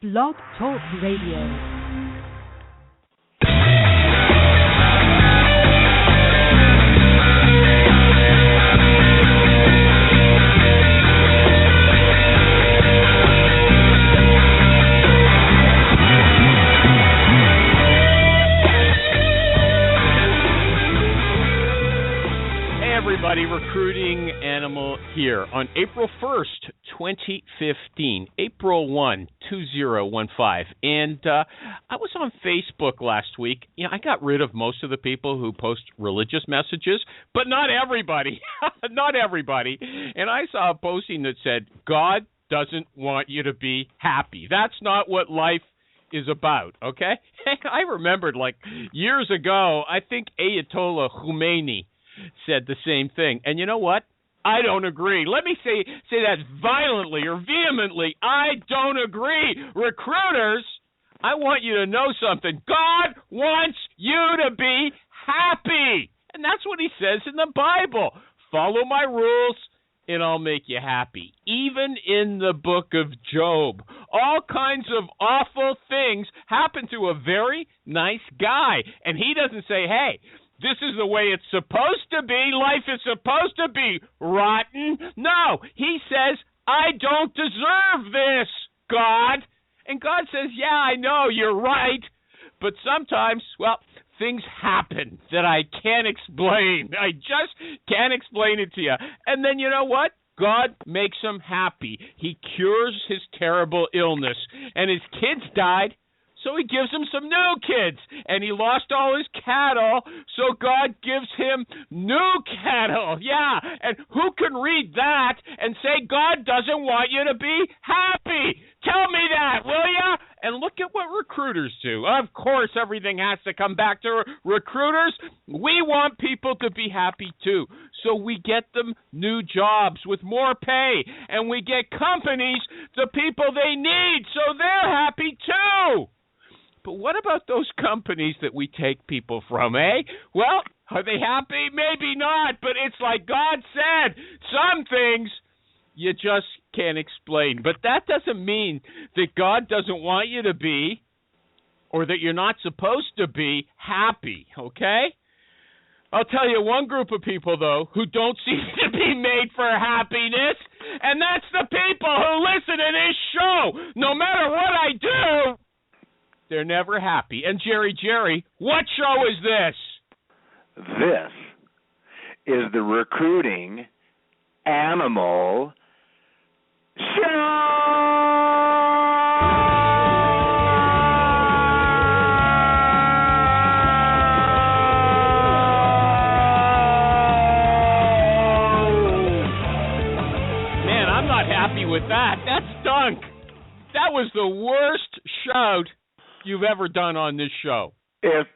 Blog Talk Radio. Recruiting Animal here on April 1st, 2015, April 1, 2015. And I was on Facebook last week. You know, I got rid of most of the people who post religious messages, but not everybody. Not everybody. And I saw a posting that said, God doesn't want you to be happy. That's not what life is about, okay? I remembered, like, years ago, I think Ayatollah Khomeini said the same thing. And you know what? I don't agree. Let me say that violently or vehemently. I don't agree. Recruiters, I want you to know something. God wants you to be happy. And that's what he says in the Bible. Follow my rules and I'll make you happy. Even in the book of Job, all kinds of awful things happen to a very nice guy. And he doesn't say, hey, this is the way it's supposed to be. Life is supposed to be rotten. No, he says, I don't deserve this, God. And God says, yeah, I know, you're right. But sometimes, well, things happen that I can't explain. I just can't explain it to you. And then you know what? God makes him happy. He cures his terrible illness. And his kids died. So he gives him some new kids, and he lost all his cattle, so God gives him new cattle. Yeah, and who can read that and say God doesn't want you to be happy? Tell me that, will ya? And look at what recruiters do. Of course, everything has to come back to recruiters. We want people to be happy too, so we get them new jobs with more pay, and we get companies the people they need, so they're happy too. But what about those companies that we take people from, eh? Well, are they happy? Maybe not, but it's like God said, some things you just can't explain. But that doesn't mean that God doesn't want you to be, or that you're not supposed to be, happy, okay? I'll tell you one group of people, though, who don't seem to be made for happiness, and that's the people who listen to this show. No matter what I do, they're never happy. And Jerry, what show is this? This is the Recruiting Animal Show! Man, I'm not happy with that. That stunk. That was the worst shout you've ever done on this show. If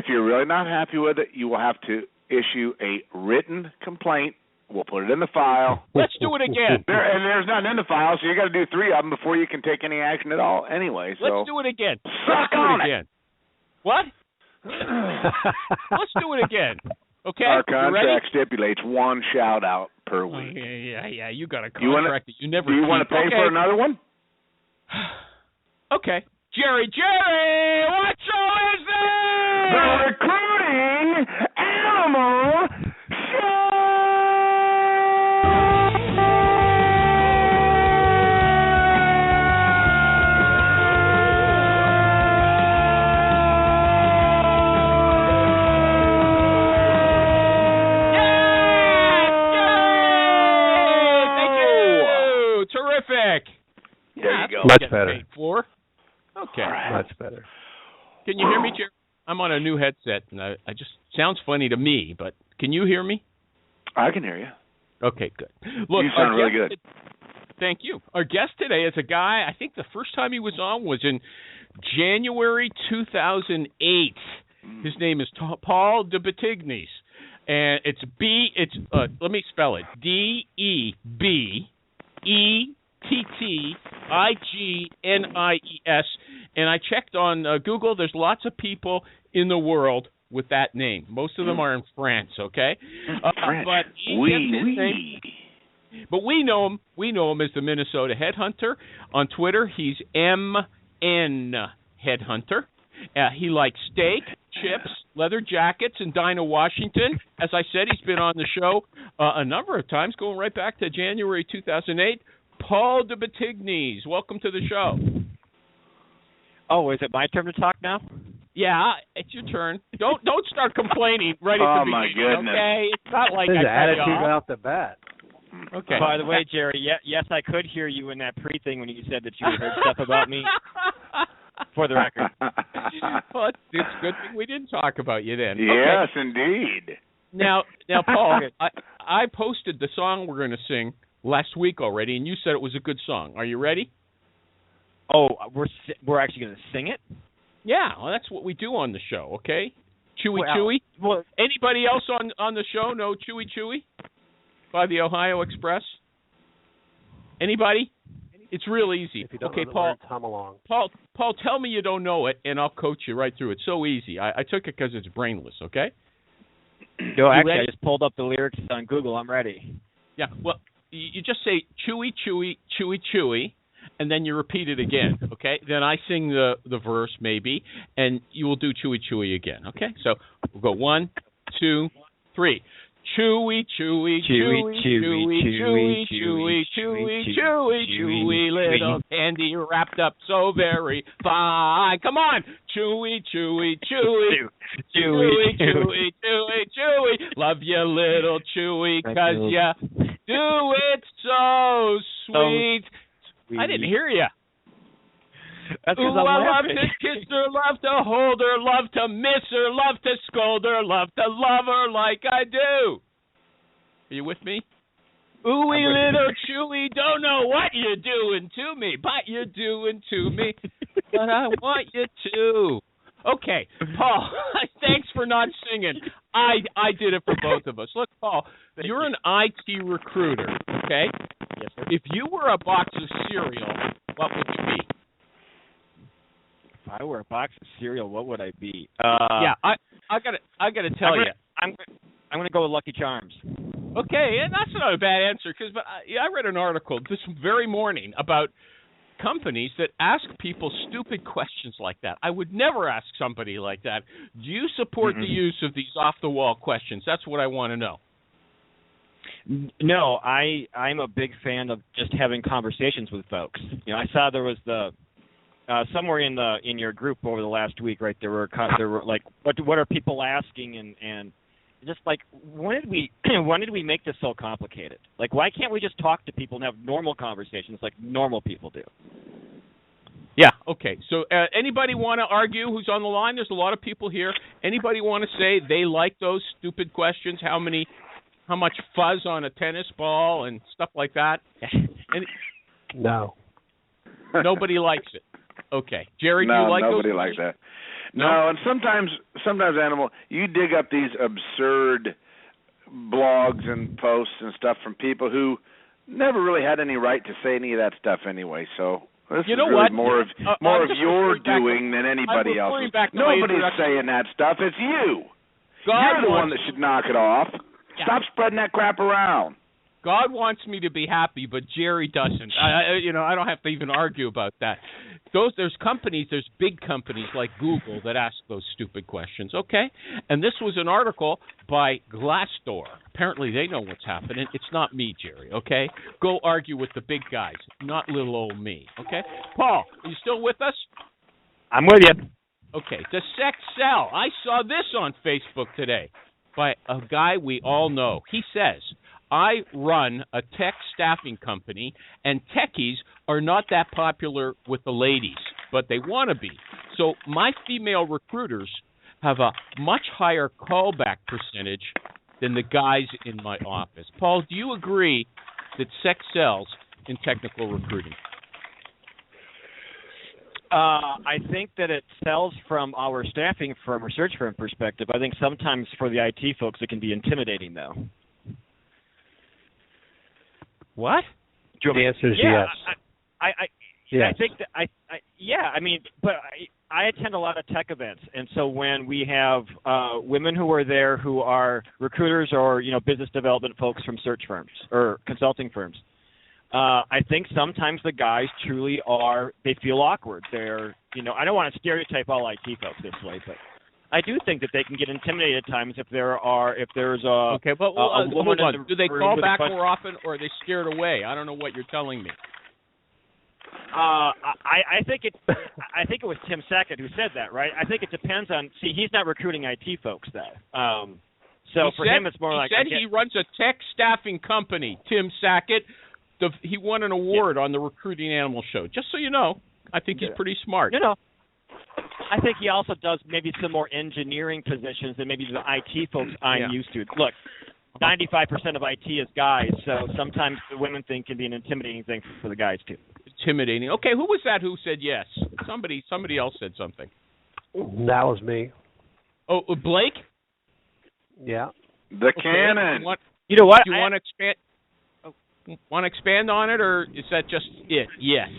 you're really not happy with it, you will have to issue a written complaint. We'll put it in the file. Let's do it again. There's nothing in the file, so you got to do 3 of them before you can take any action at all. Anyway, so let's do it again. Suck on it. What? Let's do it again. Okay. Our contract stipulates 1 shout out per week. Yeah. You got a contract that you never. Do you want to pay for another one? Okay. Jerry, what show is this? The Recruiting Animal Show! Yay! Thank you! Terrific! There you go. Much better. Paid for. Okay. Right. Much better. Can you hear me, Jerry? I'm on a new headset, and I just sounds funny to me, but can you hear me? I can hear you. Okay, good. Look, you sound really good. Thank you. Our guest today is a guy, I think the first time he was on was in January 2008. His name is Paul DeBettignies, and let me spell it, DeBettignies, and I checked on Google. There's lots of people in the world with that name. Most of them are in France, okay? French. But we know him as the Minnesota Headhunter. On Twitter, he's N Headhunter. He likes steak, chips, leather jackets, and Dinah Washington. As I said, he's been on the show a number of times, going right back to January 2008. Paul DeBettignies, welcome to the show. Oh, is it my turn to talk now? Yeah, it's your turn. Don't start complaining right at the beginning. Oh, my goodness. Okay, it's not like His I cut you attitude off. off the bat. Okay. By the way, Jerry, yes, I could hear you in that pre-thing when you said that you heard stuff about me. For the record. Well, it's a good thing we didn't talk about you then. Yes, Okay. indeed. Now, Paul, I posted the song we're going to sing last week already, and you said it was a good song. Are you ready? Oh, we're actually going to sing it? Yeah, well, that's what we do on the show, okay? Chewy Well, Chewy? well, Anybody else on the show know Chewy Chewy by the Ohio Express? Anybody? It's real easy. If you don't okay, know the Paul. words, hum along. Paul, tell me you don't know it, and I'll coach you right through it. So easy. I took it because it's brainless, okay? No, actually, ready? I just pulled up the lyrics on Google. I'm ready. Yeah, well, you just say Chewy, Chewy, Chewy, Chewy, and then you repeat it again, okay? Then I sing the verse maybe, and you will do Chewy, Chewy again, okay? So we'll go 1, 2, 3. Chewy, chewy, chewy, chewy, chewy, chewy, chewy, chewy, chewy, little candy wrapped up so very fine. Come on, chewy, chewy, chewy, chewy, chewy, chewy, chewy. Love you, little chewy, 'cause you do it so sweet. I didn't hear you. That's Ooh, because I'm I love laughing. to kiss her, love to hold her, love to miss her, love to scold her, love to love her like I do. Are you with me? Ooh-wee, little chewy, don't know what you're doing to me, but you're doing to me, but I want you to. Okay, Paul, thanks for not singing. I did it for both of us. Look, Paul, you're an IT recruiter, okay? Yes, sir. If you were a box of cereal, what would you be? If I were a box of cereal, what would I be? Yeah, I gotta tell you. I'm gonna go with Lucky Charms. Okay, and that's not a bad answer because I read an article this very morning about companies that ask people stupid questions like that. I would never ask somebody like that. Do you support the use of these off-the-wall questions? That's what I want to know. No, I'm a big fan of just having conversations with folks. You know, I saw there was the somewhere in your group over the last week, right? There were like what are people asking and just like when did we make this so complicated? Like why can't we just talk to people and have normal conversations like normal people do? Yeah, okay. So anybody want to argue who's on the line? There's a lot of people here. Anybody want to say they like those stupid questions? How much fuzz on a tennis ball and stuff like that? No. Nobody likes it. Okay. Jerry, do you like nobody those? likes that. No, and sometimes, Animal, you dig up these absurd blogs and posts and stuff from people who never really had any right to say any of that stuff anyway. So this is really more of your doing than anybody else. Nobody's saying that stuff. It's you. You're the one that should knock it off. Yeah. Stop spreading that crap around. God wants me to be happy, but Jerry doesn't. I don't have to even argue about that. There's big companies like Google that ask those stupid questions, okay? And this was an article by Glassdoor. Apparently they know what's happening. It's not me, Jerry, okay? Go argue with the big guys, not little old me, okay? Paul, are you still with us? I'm with you. Okay, does sex sell? I saw this on Facebook today by a guy we all know. He says, I run a tech staffing company, and techies are not that popular with the ladies, but they want to be. So my female recruiters have a much higher callback percentage than the guys in my office. Paul, do you agree that sex sells in technical recruiting? I think that it sells from our staffing firm or search firm perspective. I think sometimes for the IT folks it can be intimidating, though. What? The answer is yes. I think that but I attend a lot of tech events, and so when we have women who are there who are recruiters or business development folks from search firms or consulting firms, I think sometimes the guys truly they feel awkward. They're, I don't want to stereotype all IT folks this way, but I do think that they can get intimidated at times if there's a okay, but a woman hold on. Do they call back more often, or are they scared away? I don't know what you're telling me. I think it was Tim Sackett who said that, right? I think it depends on. See, he's not recruiting IT folks though. So for him, it's more like he runs a tech staffing company. Tim Sackett, he won an award on the Recruiting Animal Show. Just so you know, I think he's pretty smart. I think he also does maybe some more engineering positions than maybe the IT folks I'm used to. Look, 95% of IT is guys, so sometimes the women thing can be an intimidating thing for the guys too. Intimidating. Okay, who was that who said yes? Somebody else said something. That was me. Oh, Blake? Yeah. The cannon. You know what? Do you want to expand? Want to expand on it, or is that just it? Yes.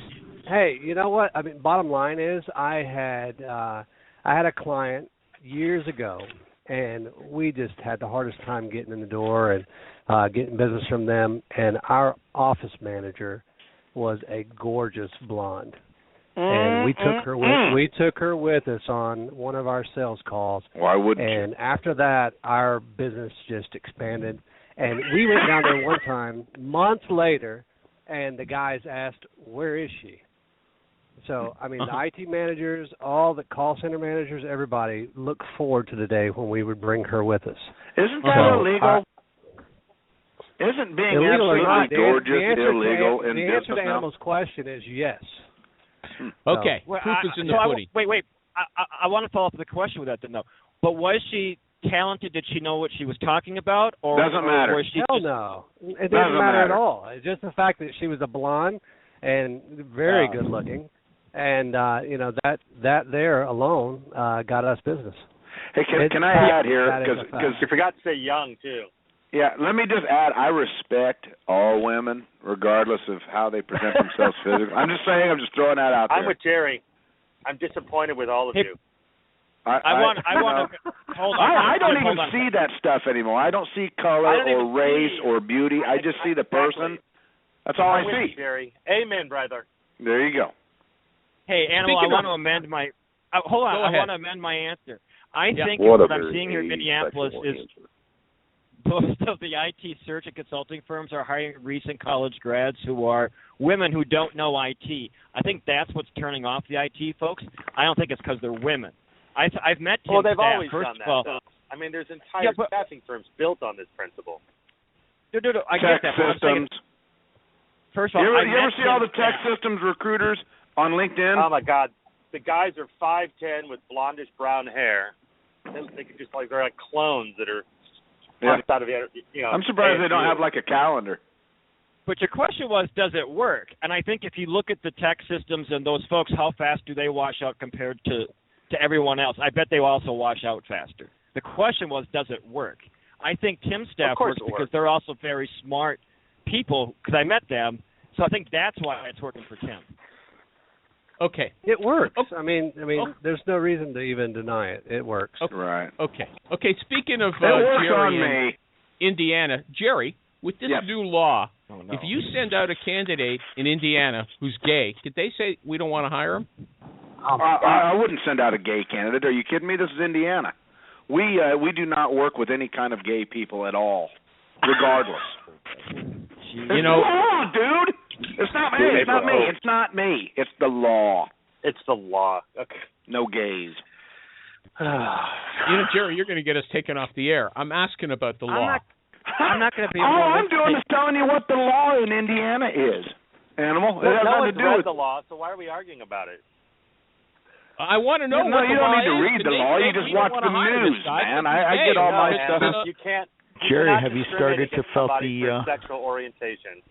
Hey, you know what? I mean, bottom line is, I had a client years ago, and we just had the hardest time getting in the door and getting business from them. And our office manager was a gorgeous blonde, and we took her with us on one of our sales calls. Why wouldn't you? And after that, our business just expanded. And we went down there one time, months later, and the guys asked, "Where is she?" So, I mean, the IT managers, all the call center managers, everybody looked forward to the day when we would bring her with us. Isn't that illegal? Isn't being illegal absolutely or not, gorgeous illegal in business? The answer to Animal's question is yes. Okay. Well, proof is in the pudding. Wait. I want to follow up with a question with that, then, though. But was she talented? Did she know what she was talking about? Or doesn't matter. Or was she Hell no. It doesn't matter at all. It's just the fact that she was a blonde and very good looking. And, that there alone got us business. Hey, can I add here? Because you forgot to say young, too. Yeah, let me just add, I respect all women, regardless of how they present themselves physically. I'm just throwing that out there. I'm with Jerry. I'm disappointed with all of you. I want to hold on. I don't even see that stuff anymore. I don't see color or race or beauty. I just see the person. That's all I see. Jerry. Amen, brother. There you go. Hey, Animal, I want to amend my. Hold on. I want to amend my answer. I think what I'm seeing here in Minneapolis is most of the IT search and consulting firms are hiring recent college grads who are women who don't know IT. I think that's what's turning off the IT folks. I don't think it's because they're women. I've met Tim they've staff. always First done of all, that. I mean, there's entire staffing firms built on this principle. No, I get that. Tech systems. First of all, you ever see all the tech systems recruiters on LinkedIn? Oh, my God. The guys are 5'10" with blondish brown hair. They could just they're like clones that are out of I'm surprised they don't have like a calendar. But your question was, does it work? And I think if you look at the tech systems and those folks, how fast do they wash out compared to everyone else? I bet they also wash out faster. The question was, does it work? I think Tim's staff works because they're also very smart people, because I met them. So I think that's why it's working for Tim. Okay. It works. I mean, there's no reason to even deny it. It works. Okay. Right. Okay. Speaking of Jerry in Indiana, Jerry, with this new law, if you send out a candidate in Indiana who's gay, could they say we don't want to hire him? I wouldn't send out a gay candidate. Are you kidding me? This is Indiana. We do not work with any kind of gay people at all, regardless. You know, dude. It's not me. It's not me. It's not me. It's the law. It's the law. Okay. No gays. Jerry, you're going to get us taken off the air. I'm asking about the law. I'm not going to be. All I'm doing is telling you what the law in Indiana is. Animal. It has nothing to do with the law. So why are we arguing about it? I want to know what the law is. You don't need to read the law. You just watch the news, man. I get all my stuff. You can't. Jerry, have you started to felt the sexual orientation?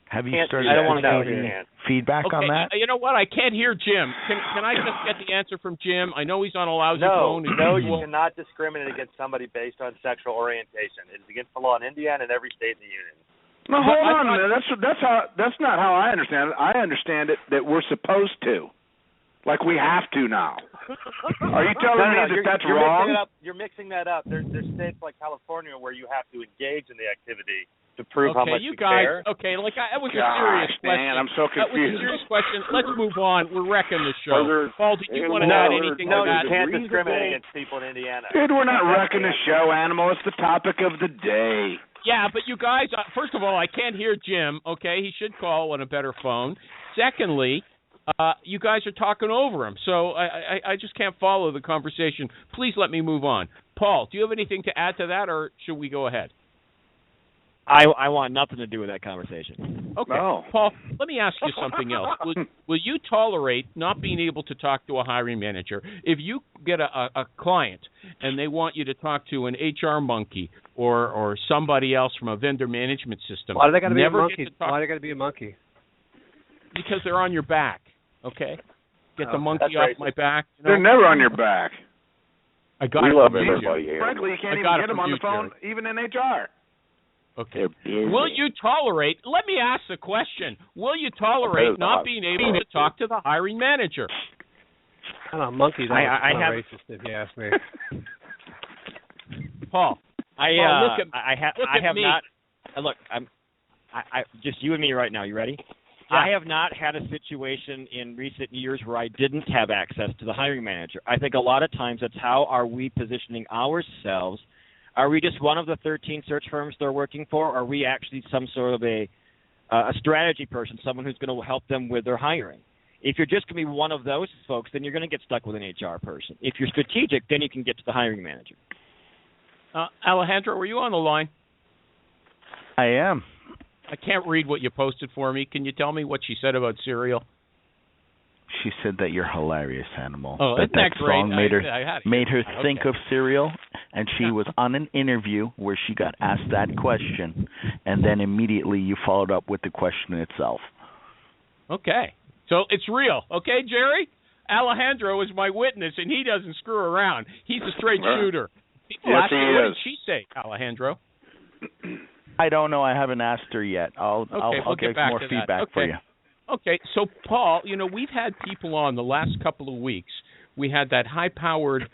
Have you started to feedback on that? You know what? I can't hear Jim. Can I just get the answer from Jim? I know he's on a lousy phone. No, you cannot discriminate against somebody based on sexual orientation. It is against the law in Indiana and every state in the union. No, hold on a minute. That's not how I understand it. I understand it that we're supposed to. Like we have to now. Are you telling me that's wrong? You're mixing that up. There's states like California where you have to engage in the activity to prove how much you you guys, care. Okay, that was a serious question. Man, I'm so confused. That was a serious question. Let's move on. We're wrecking the show. Paul, did you want to No, add anything no, to that? you can't discriminate against people in Indiana. Dude, we're not wrecking the show, Animal. It's the topic of the day. Yeah, but you guys, first of all, I can't hear Jim, okay? He should call on a better phone. Secondly, you guys are talking over him, so I just can't follow the conversation. Please let me move on. Paul, do you have anything to add to that, or should we go ahead? I want nothing to do with that conversation. Okay. Oh. Paul, let me ask you something else. Will you tolerate not being able to talk to a hiring manager if you get a client and they want you to talk to an HR monkey or somebody else from a vendor management system? Why do they got to be a Never monkey? get to talk- Why do they got to be a monkey? Because they're on your back, okay? Get the monkey that's off racist. my back. You know? They're never on your back. I got We it love from you, everybody Jerry. here. Frankly, you can't I got even it get them from on you, the phone, even in HR. Okay. They're busy. Will you tolerate, let me ask the question, will you tolerate not being able to talk to the hiring manager? I don't know, monkeys are I kind of have- racist, if you ask me. Paul, I look at- I look I at have me. not. Look, I just you and me right now. You ready? Yeah. I have not had a situation in recent years where I didn't have access to the hiring manager. I think a lot of times that's how are we positioning ourselves. Are we just one of the 13 search firms they're working for? Or are we actually some sort of a strategy person, someone who's going to help them with their hiring? If you're just going to be one of those folks, then you're going to get stuck with an HR person. If you're strategic, then you can get to the hiring manager. Alejandro, were you on the line? I am. I can't read what you posted for me. Can you tell me what she said about cereal? She said that you're hilarious, Animal. Oh, isn't that great? Song made her Okay. think of cereal, and she was on an interview where she got asked that question, and then immediately you followed up with the question itself. Okay. So it's real. Okay, Jerry? Alejandro is my witness, and he doesn't screw around. He's a straight shooter. People Yes, ask me, he what is. did she say, Alejandro? I don't know. I haven't asked her yet. I'll we'll get get back more to that. feedback for Okay. you. Okay, so Paul, we've had people on the last couple of weeks. We had that high-powered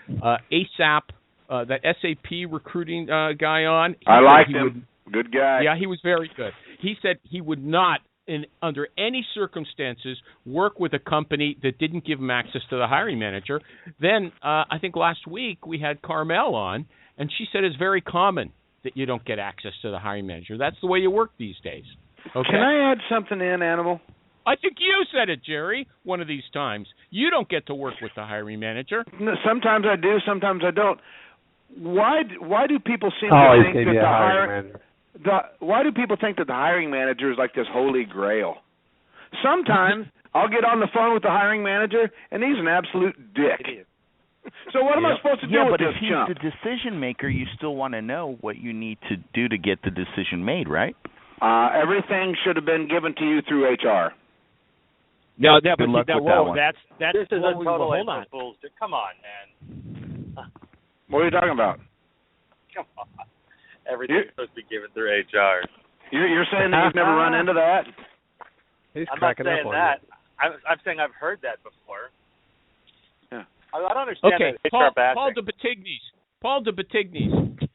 ASAP, that SAP recruiting guy on. I liked him. Good guy. Yeah, he was very good. He said he would not, under any circumstances, work with a company that didn't give him access to the hiring manager. Then I think last week we had Carmel on, and she said it's very common that you don't get access to the hiring manager. That's the way you work these days. Okay? Can I add something in, Animal? I think you said it, Jerry, one of these times. You don't get to work with the hiring manager. No, sometimes I do, sometimes I don't. Why do people seem Always to think gave that you a the hiring manager. why do people think that the hiring manager is like this holy grail? Sometimes I'll get on the phone with the hiring manager and he's an absolute dick. So what am I supposed to do with but this if he's chump? the decision maker, you still want to know what you need to do to get the decision made, right? Everything should have been given to you through HR. No, but Good luck with that one. that's This is a total hold on. April Fool's. Come on, man. What are you talking about? Come on. Everything's supposed to be given through HR. You're saying that you've never run into that? He's I'm not cracking saying up on that. I'm saying I've heard that before. Yeah. I don't understand Okay, that HR bashing. Paul DeBettignies.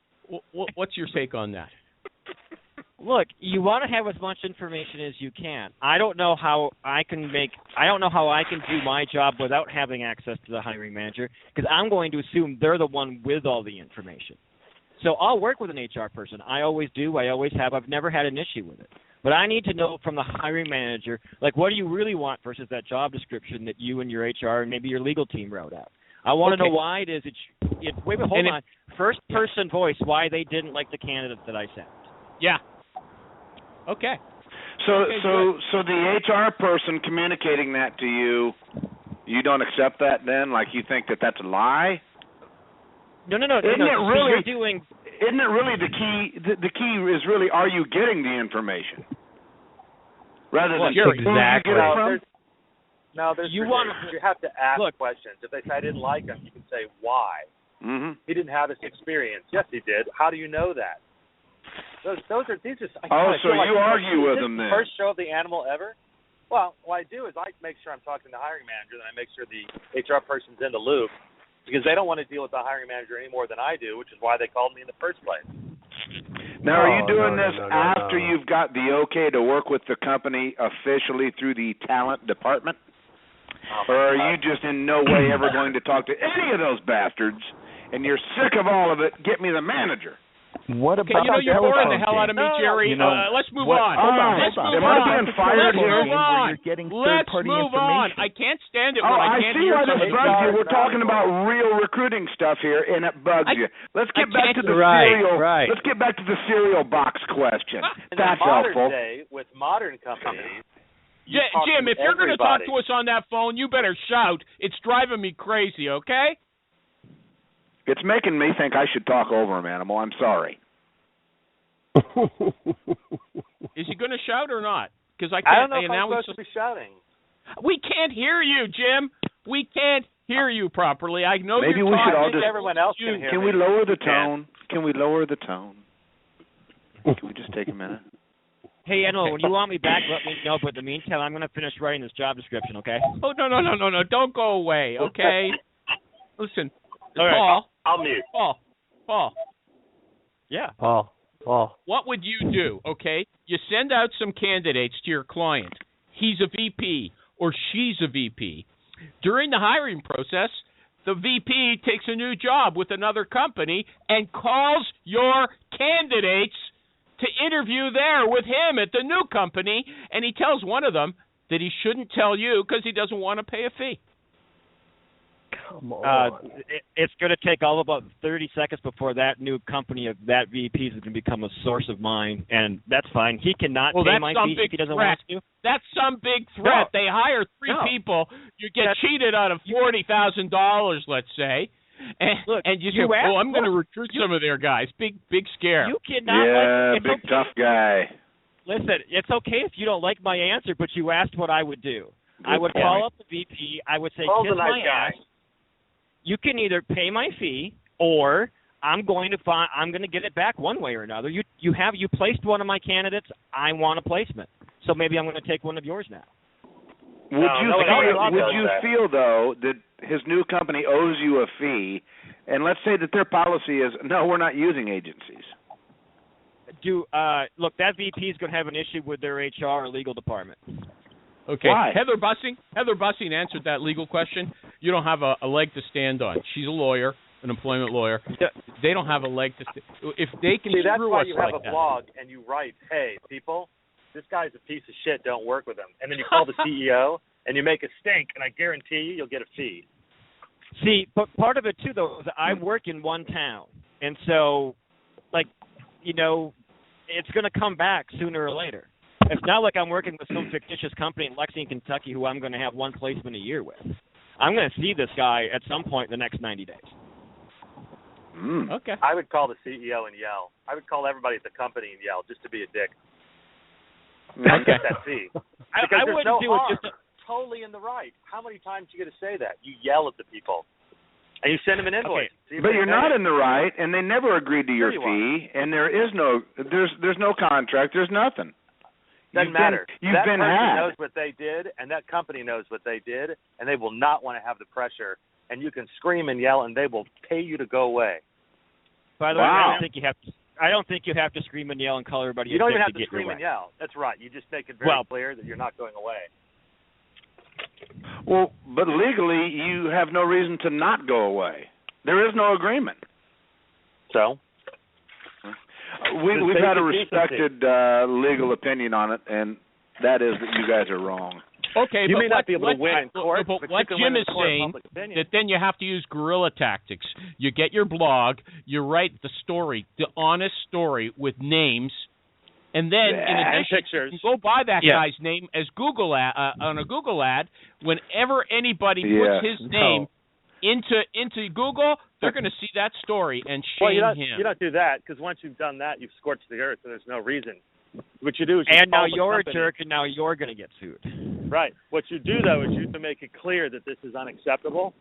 What's your take on that? Look, you want to have as much information as you can. I don't know how I can do my job without having access to the hiring manager because I'm going to assume they're the one with all the information. So I'll work with an HR person. I always do. I always have. I've never had an issue with it. But I need to know from the hiring manager, like, what do you really want versus that job description that you and your HR and maybe your legal team wrote out. I want to know why it is. Wait, hold on. First person voice, why they didn't like the candidates that I sent. Yeah. Okay. So the HR person communicating that to you, you don't accept that then? Like you think that that's a lie? No. Isn't it really? You're doing. Isn't it really the key? The key is really, are you getting the information? Rather than Jerry, who you get it from? You have to ask questions. If they say I didn't like him, you can say why. Mm-hmm. He didn't have this experience. Yes, he did. How do you know that? These are. So you argue with them then? First show of the animal ever? Well, what I do is I make sure I'm talking to the hiring manager, and I make sure the HR person's in the loop because they don't want to deal with the hiring manager any more than I do, which is why they called me in the first place. Now, are you doing this no, after you've got the okay to work with the company officially through the talent department? Or are you just in no way ever going to talk to any of those bastards, and you're sick of all of it, get me the manager? What Okay, about you're boring the telephone hell out of me, game? Jerry. Let's move on. Hold on. Let's move Am I on. being fired Let's here? move on. You're getting Let's third-party move on. information. I can't stand it Oh, when I I can't see hear why this somebody. bugs you. We're talking about real recruiting stuff here, and it bugs you. Let's get back to the cereal. Right. Let's get back to the cereal box question. In That's the modern helpful. day, with modern companies, Jim, if you're going to talk everybody. to us on that phone, you better shout. It's driving me crazy, okay? It's making me think I should talk over him, Animal. I'm sorry. Is he going to shout or not? Because I I can't. don't know if now I'm supposed to be shouting. we can't hear you, Jim. We can't hear you properly. I know Maybe you're we should talking. all just. Everyone else can hear Can me. we lower the You can. tone? Can we lower the tone? Can we just take a minute? Hey, Animal, when you want me back, let me know. But in the meantime, I'm going to finish writing this job description, okay? Oh, no. Don't go away, okay? Listen, All right, Paul. I'll mute. Paul. Yeah. Paul. What would you do, okay? You send out some candidates to your client. He's a VP or she's a VP. During the hiring process, the VP takes a new job with another company and calls your candidates to interview there with him at the new company, and he tells one of them that he shouldn't tell you because he doesn't want to pay a fee. Come on. It's going to take all about 30 seconds before that new company of that VP is going to become a source of mine, and that's fine. He cannot pay that's my some fee big if he doesn't threat. want to. That's some big threat. They hire three people. You get cheated out of $40,000, let's say. And you say, I'm going to recruit some of their guys. Big scare. You cannot. Yeah, it's big okay. tough guy. Listen, it's okay if you don't like my answer, but you asked what I would do. Good I would point. call up the VP. I would say, Paul's kiss a nice my guy. ass. You can either pay my fee or I'm going to get it back one way or another. You placed one of my candidates. I want a placement. So maybe I'm going to take one of yours now. Would you feel though that his new company owes you a fee, and let's say that their policy is no, we're not using agencies? Look, that VP is going to have an issue with their HR or legal department. Okay. Why? Heather Bussing answered that legal question. You don't have a leg to stand on. She's a lawyer, an employment lawyer. They don't have a leg to stand. If they can that's screw why us you have like a that. blog and you write, hey, people, this guy's a piece of shit, don't work with him. And then you call the CEO and you make a stink, and I guarantee you'll get a fee. See, but part of it, too, though, is I work in one town. And so, it's going to come back sooner or later. It's not like I'm working with some fictitious company in Lexington, Kentucky, who I'm going to have one placement a year with. I'm going to see this guy at some point in the next 90 days. Okay. I would call the CEO and yell. I would call everybody at the company and yell just to be a dick. I'd get that fee. I wouldn't do it just totally in the right. How many times you get to say that? You yell at the people. And you send them an invoice. Okay. But you're not in the right, and they never agreed to your fee, and there's no contract, there's nothing. Doesn't matter. You've been person had. knows what they did, and that company knows what they did, and they will not want to have the pressure. And you can scream and yell, and they will pay you to go away. By the way, I don't think you have to scream and yell and call everybody. You don't even have to to get your scream way. and yell. That's right. You just make it very clear that you're not going away. Well, but legally, you have no reason to not go away. There is no agreement. So? We've had a respected legal opinion on it, and that is that you guys are wrong. Okay, you but may not be able to win in court, but but what you can Jim win in is court saying public opinion. that then you have to use guerrilla tactics. You get your blog, you write the story, the honest story with names, and then in addition, pictures. you go by that guy's name as Google on a Google ad. Whenever anybody puts his name into Google, they're going to see that story and shame him. You don't do that, because once you've done that, you've scorched the earth, and there's no reason. What you do is and now you're a jerk, and now you're going to get sued. Right. What you do, though, is you make it clear that this is unacceptable,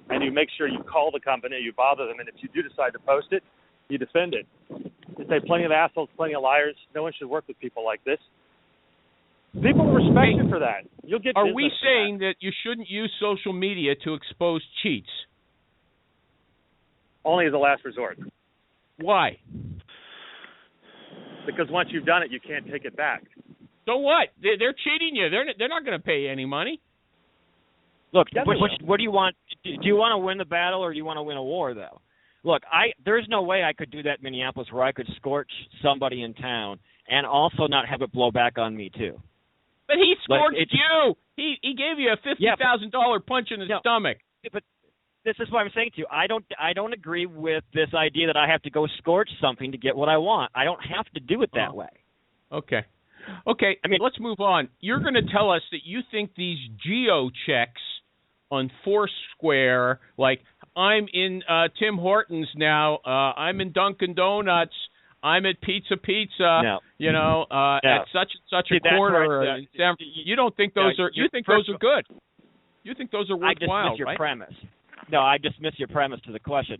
and you make sure you call the company, you bother them, and if you do decide to post it, you defend it. You say plenty of assholes, plenty of liars. No one should work with people like this. People will respect you for that. You'll get. Are we saying that you shouldn't use social media to expose cheats? Only as a last resort. Why? because once you've done it, you can't take it back. So what? They're cheating you. They're not going to pay you any money. Look, what do you want? Do you want to win the battle or do you want to win a war, though? Look, there's no way I could do that in Minneapolis where I could scorch somebody in town and also not have it blow back on me, too. But he scorched you. He gave you a $50,000 punch in the stomach. But this is what I'm saying to you. I don't agree with this idea that I have to go scorch something to get what I want. I don't have to do it that way. Okay. I mean, let's move on. You're going to tell us that you think these geo checks on Foursquare, like I'm in Tim Hortons now, I'm in Dunkin' Donuts, I'm at Pizza, no. At such and such a corner. You don't think those are? You think those are good? You think those are worthwhile? I dismiss your premise. No, I dismiss your premise to the question.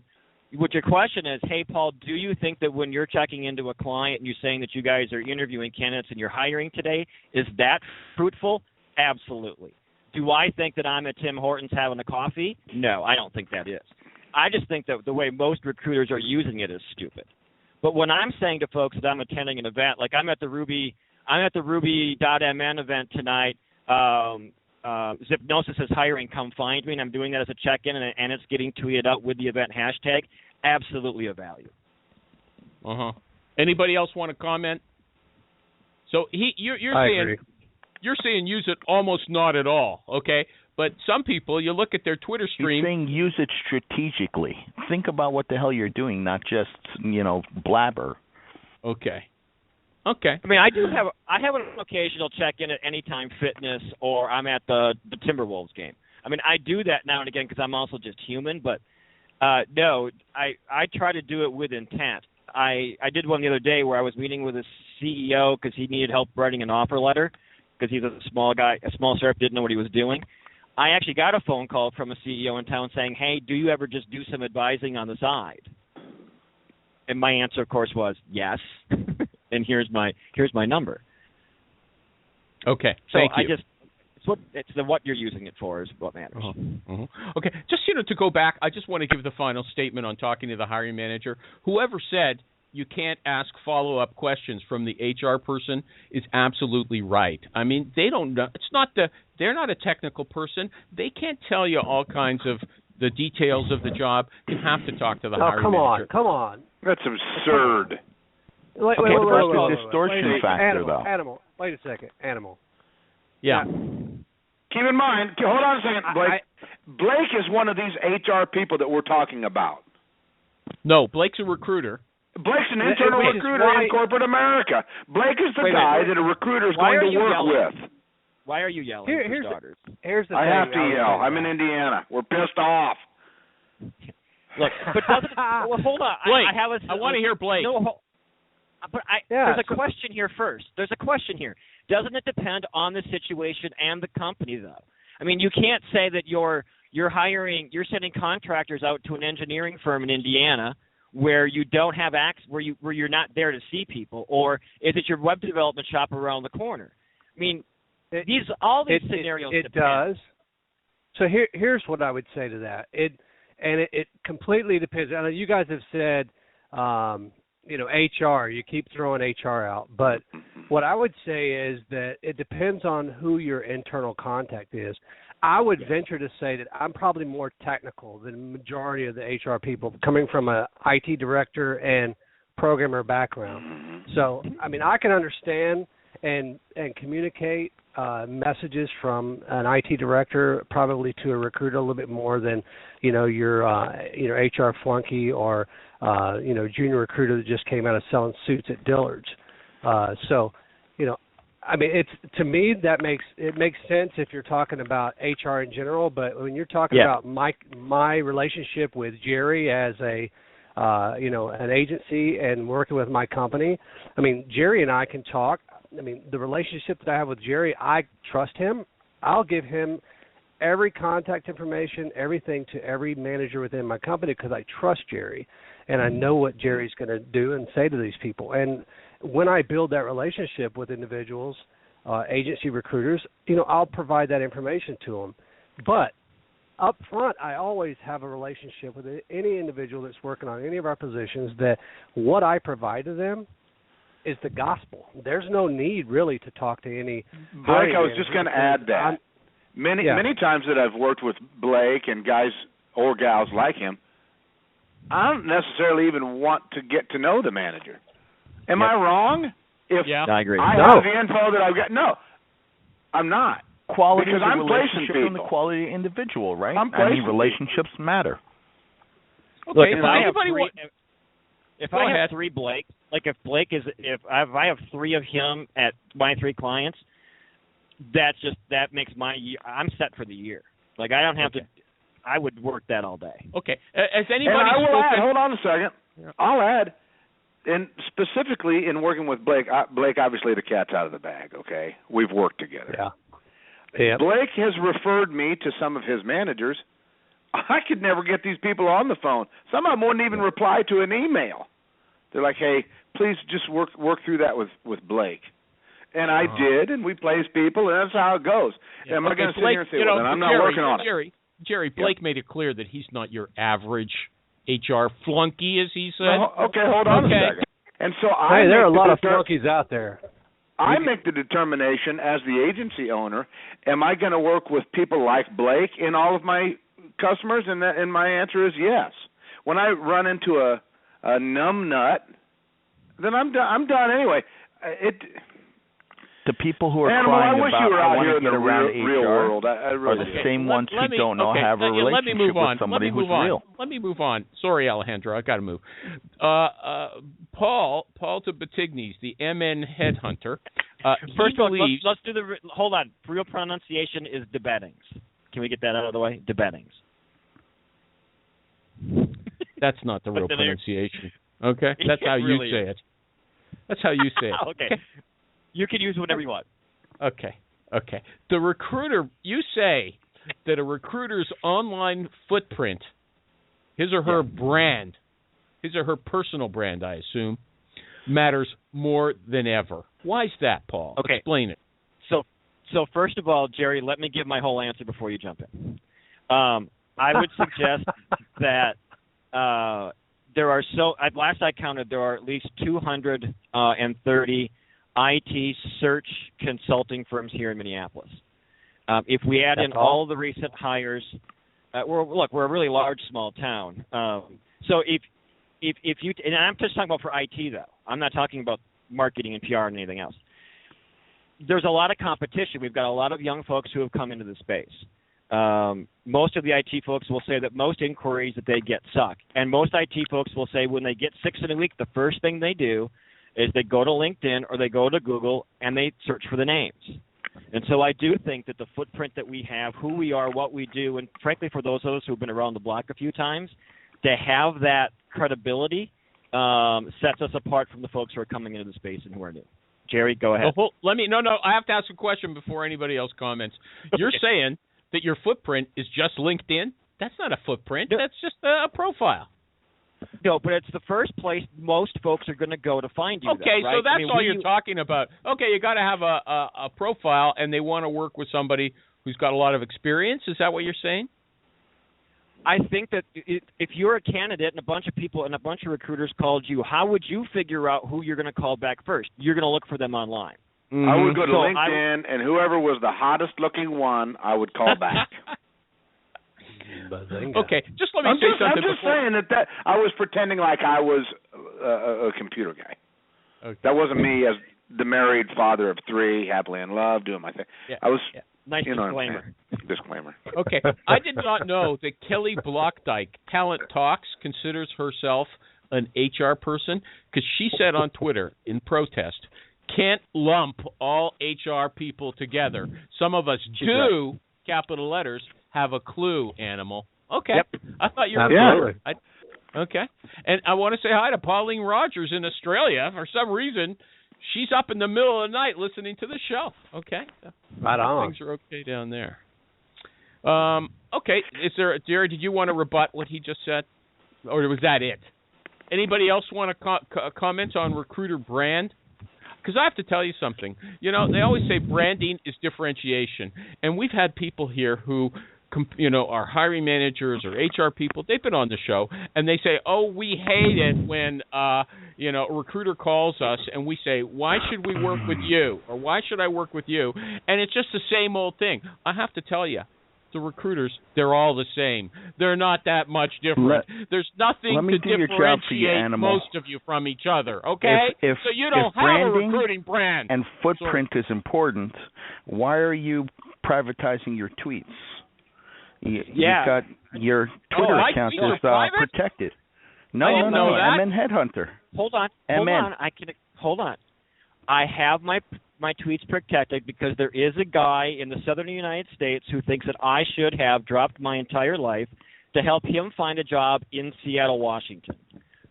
What your question is, hey, Paul, do you think that when you're checking into a client and you're saying that you guys are interviewing candidates and you're hiring today, is that fruitful? Absolutely. Do I think that I'm at Tim Hortons having a coffee? No, I don't think that is. I just think that the way most recruiters are using it is stupid. But when I'm saying to folks that I'm attending an event, like I'm at the Ruby.mn event tonight, Zipnosis is hiring, come find me, and I'm doing that as a check-in, and it's getting tweeted out with the event hashtag, absolutely a value. Anybody else want to comment? So you're saying use it almost not at all, okay? But some people, you look at their Twitter stream. You're saying use it strategically. Think about what the hell you're doing, not just, blabber. Okay. I mean, I have an occasional check-in at Anytime Fitness, or I'm at the Timberwolves game. I mean, I do that now and again because I'm also just human, but no, I try to do it with intent. I did one the other day where I was meeting with a CEO because he needed help writing an offer letter because he's a small guy, a small startup, didn't know what he was doing. I actually got a phone call from a CEO in town saying, hey, do you ever just do some advising on the side? And my answer, of course, was yes. And here's my number. Okay, so thank you. It's what you're using it for is what matters. Okay, just to go back, I just want to give the final statement on talking to the hiring manager. Whoever said you can't ask follow-up questions from the HR person is absolutely right. I mean, they don't know. They're not a technical person. They can't tell you all kinds of the details of the job. You have to talk to the hiring manager. Come on. That's absurd. Wait, the distortion factor, though. Animal. Wait a second. Animal. Yeah. Keep in mind, hold on a second, Blake. Blake is one of these HR people that we're talking about. No, Blake's a recruiter. Blake's an internal recruiter in corporate America. Blake is the guy that a recruiter is going to work with. Why are you yelling, for starters? Here's the thing. I have to yell. I'm in that. Indiana. We're pissed off. Look, but hold on. Blake, I want to hear Blake. There's a question here first. There's a question here. Doesn't it depend on the situation and the company, though? I mean, you can't say that you're sending contractors out to an engineering firm in Indiana where you don't have access, where you're not there to see people, or is it your web development shop around the corner? I mean, these scenarios. It does. So here's what I would say to that. It completely depends. I know you guys have said, HR. You keep throwing HR out, but what I would say is that it depends on who your internal contact is. I would venture to say that I'm probably more technical than the majority of the HR people, coming from a IT director and programmer background. So, I mean, I can understand and communicate messages from an IT director probably to a recruiter a little bit more than, your HR flunky or, junior recruiter that just came out of selling suits at Dillard's. I mean, to me that makes sense if you're talking about HR in general, but when you're talking about my relationship with Jerry as an agency and working with my company, I mean, Jerry and I can talk. I mean, the relationship that I have with Jerry, I trust him. I'll give him every contact information, everything to every manager within my company because I trust Jerry and I know what Jerry's going to do and say to these people. And when I build that relationship with individuals, agency recruiters, I'll provide that information to them. But up front, I always have a relationship with any individual that's working on any of our positions that what I provide to them is the gospel. There's no need really to talk to any. Blake, I was just going to add that. Many times that I've worked with Blake and guys or gals like him, I don't necessarily even want to get to know the manager. Am I wrong? I agree. I have the info that I've got. No, I'm not. Quality because is a I'm placing relationship people. and the quality individual, right? I'm placing relationships matter. Okay, look, if I have three Blake, like if I have three of him at my three clients, that makes my year. I'm set for the year. Like I don't have to. I would work that all day. Okay. Has anybody and I will spoken? add, hold on a second. Yeah. I'll add, and specifically in working with Blake, Blake, obviously the cat's out of the bag, okay? We've worked together. Yeah. Yep. Blake has referred me to some of his managers. I could never get these people on the phone. Some of them wouldn't even reply to an email. They're like, hey, please just work through that with Blake. And I did, and we placed people, and that's how it goes. Yeah. Am I going to sit here and say, well, then I'm not working on it? Jerry, Blake made it clear that he's not your average HR flunky, as he said. Okay, hold on a second. And so there are a lot of flunkies out there. I make the determination as the agency owner, am I going to work with people like Blake in all of my customers? And my answer is yes. When I run into a numb nut, then I'm done anyway. The people who are crying about I want to get around HR are the same ones who don't know how to have a relationship with somebody who's real. Let me move on. Sorry, Alejandro, I got to move. Paul DeBettignies, the MN Headhunter. First of all, let's do hold on. Real pronunciation is DeBetting's. Can we get that out of the way? DeBetting's. That's not the real pronunciation. Okay? That's how you say it. That's how you say it. Okay. You can use whatever you want. Okay. The recruiter, you say that a recruiter's online footprint, his or her brand, his or her personal brand, I assume, matters more than ever. Why is that, Paul? Okay. Explain it. So first of all, Jerry, let me give my whole answer before you jump in. I would suggest that there are last I counted, there are at least 230 IT search consulting firms here in Minneapolis. If we add in all the recent hires, we're a really large small town. So if you, and I'm just talking about for IT though, I'm not talking about marketing and PR and anything else. There's a lot of competition. We've got a lot of young folks who have come into the space. Most of the IT folks will say that most inquiries that they get suck. And most IT folks will say when they get 6 in a week, the first thing they do is they go to LinkedIn or they go to Google and they search for the names. And so I do think that the footprint that we have, who we are, what we do, and frankly for those of us who have been around the block a few times, to have that credibility sets us apart from the folks who are coming into the space and who are new. Jerry, go ahead. I have to ask a question before anybody else comments. You're saying that your footprint is just LinkedIn? That's not a footprint. That's just a profile. No, but it's the first place most folks are going to go to find you. Okay, though, right? So that's all you're talking about. Okay, you got to have a profile, and they want to work with somebody who's got a lot of experience. Is that what you're saying? I think that if you're a candidate and a bunch of people and a bunch of recruiters called you, how would you figure out who you're going to call back first? You're going to look for them online. Mm-hmm. I would go to LinkedIn, and whoever was the hottest-looking one, I would call back. Okay, just let me say something. I'm just saying that I was pretending like I was a computer guy. Okay. That wasn't me as the married father of 3, happily in love, doing my thing. Yeah. I was. Yeah. Nice disclaimer. Disclaimer. Okay, I did not know that Kelly Blockdyke, Talent Talks, considers herself an HR person because she said on Twitter in protest, can't lump all HR people together. Some of us do, capital letters, have a clue, animal. Okay. Yep. I thought you were okay. And I want to say hi to Pauline Rogers in Australia. For some reason, she's up in the middle of the night listening to the show. Okay. Right on. Things are okay down there. Okay. Jerry, did you want to rebut what he just said? Or was that it? Anybody else want to comment on recruiter brand? Because I have to tell you something. You know, they always say branding is differentiation. And we've had people here who our hiring managers or HR people, they've been on the show, and they say, oh, we hate it when, a recruiter calls us and we say, why should we work with you? Or why should I work with you? And it's just the same old thing. I have to tell you, the recruiters, they're all the same. They're not that much different. There's nothing to differentiate most of you from each other, okay? So you don't have a recruiting brand. And footprint is important. Why are you privatizing your tweets? You've got your Twitter account is protected. No, I meant Headhunter. Hold on. I have my tweets protected because there is a guy in the southern United States who thinks that I should have dropped my entire life to help him find a job in Seattle, Washington,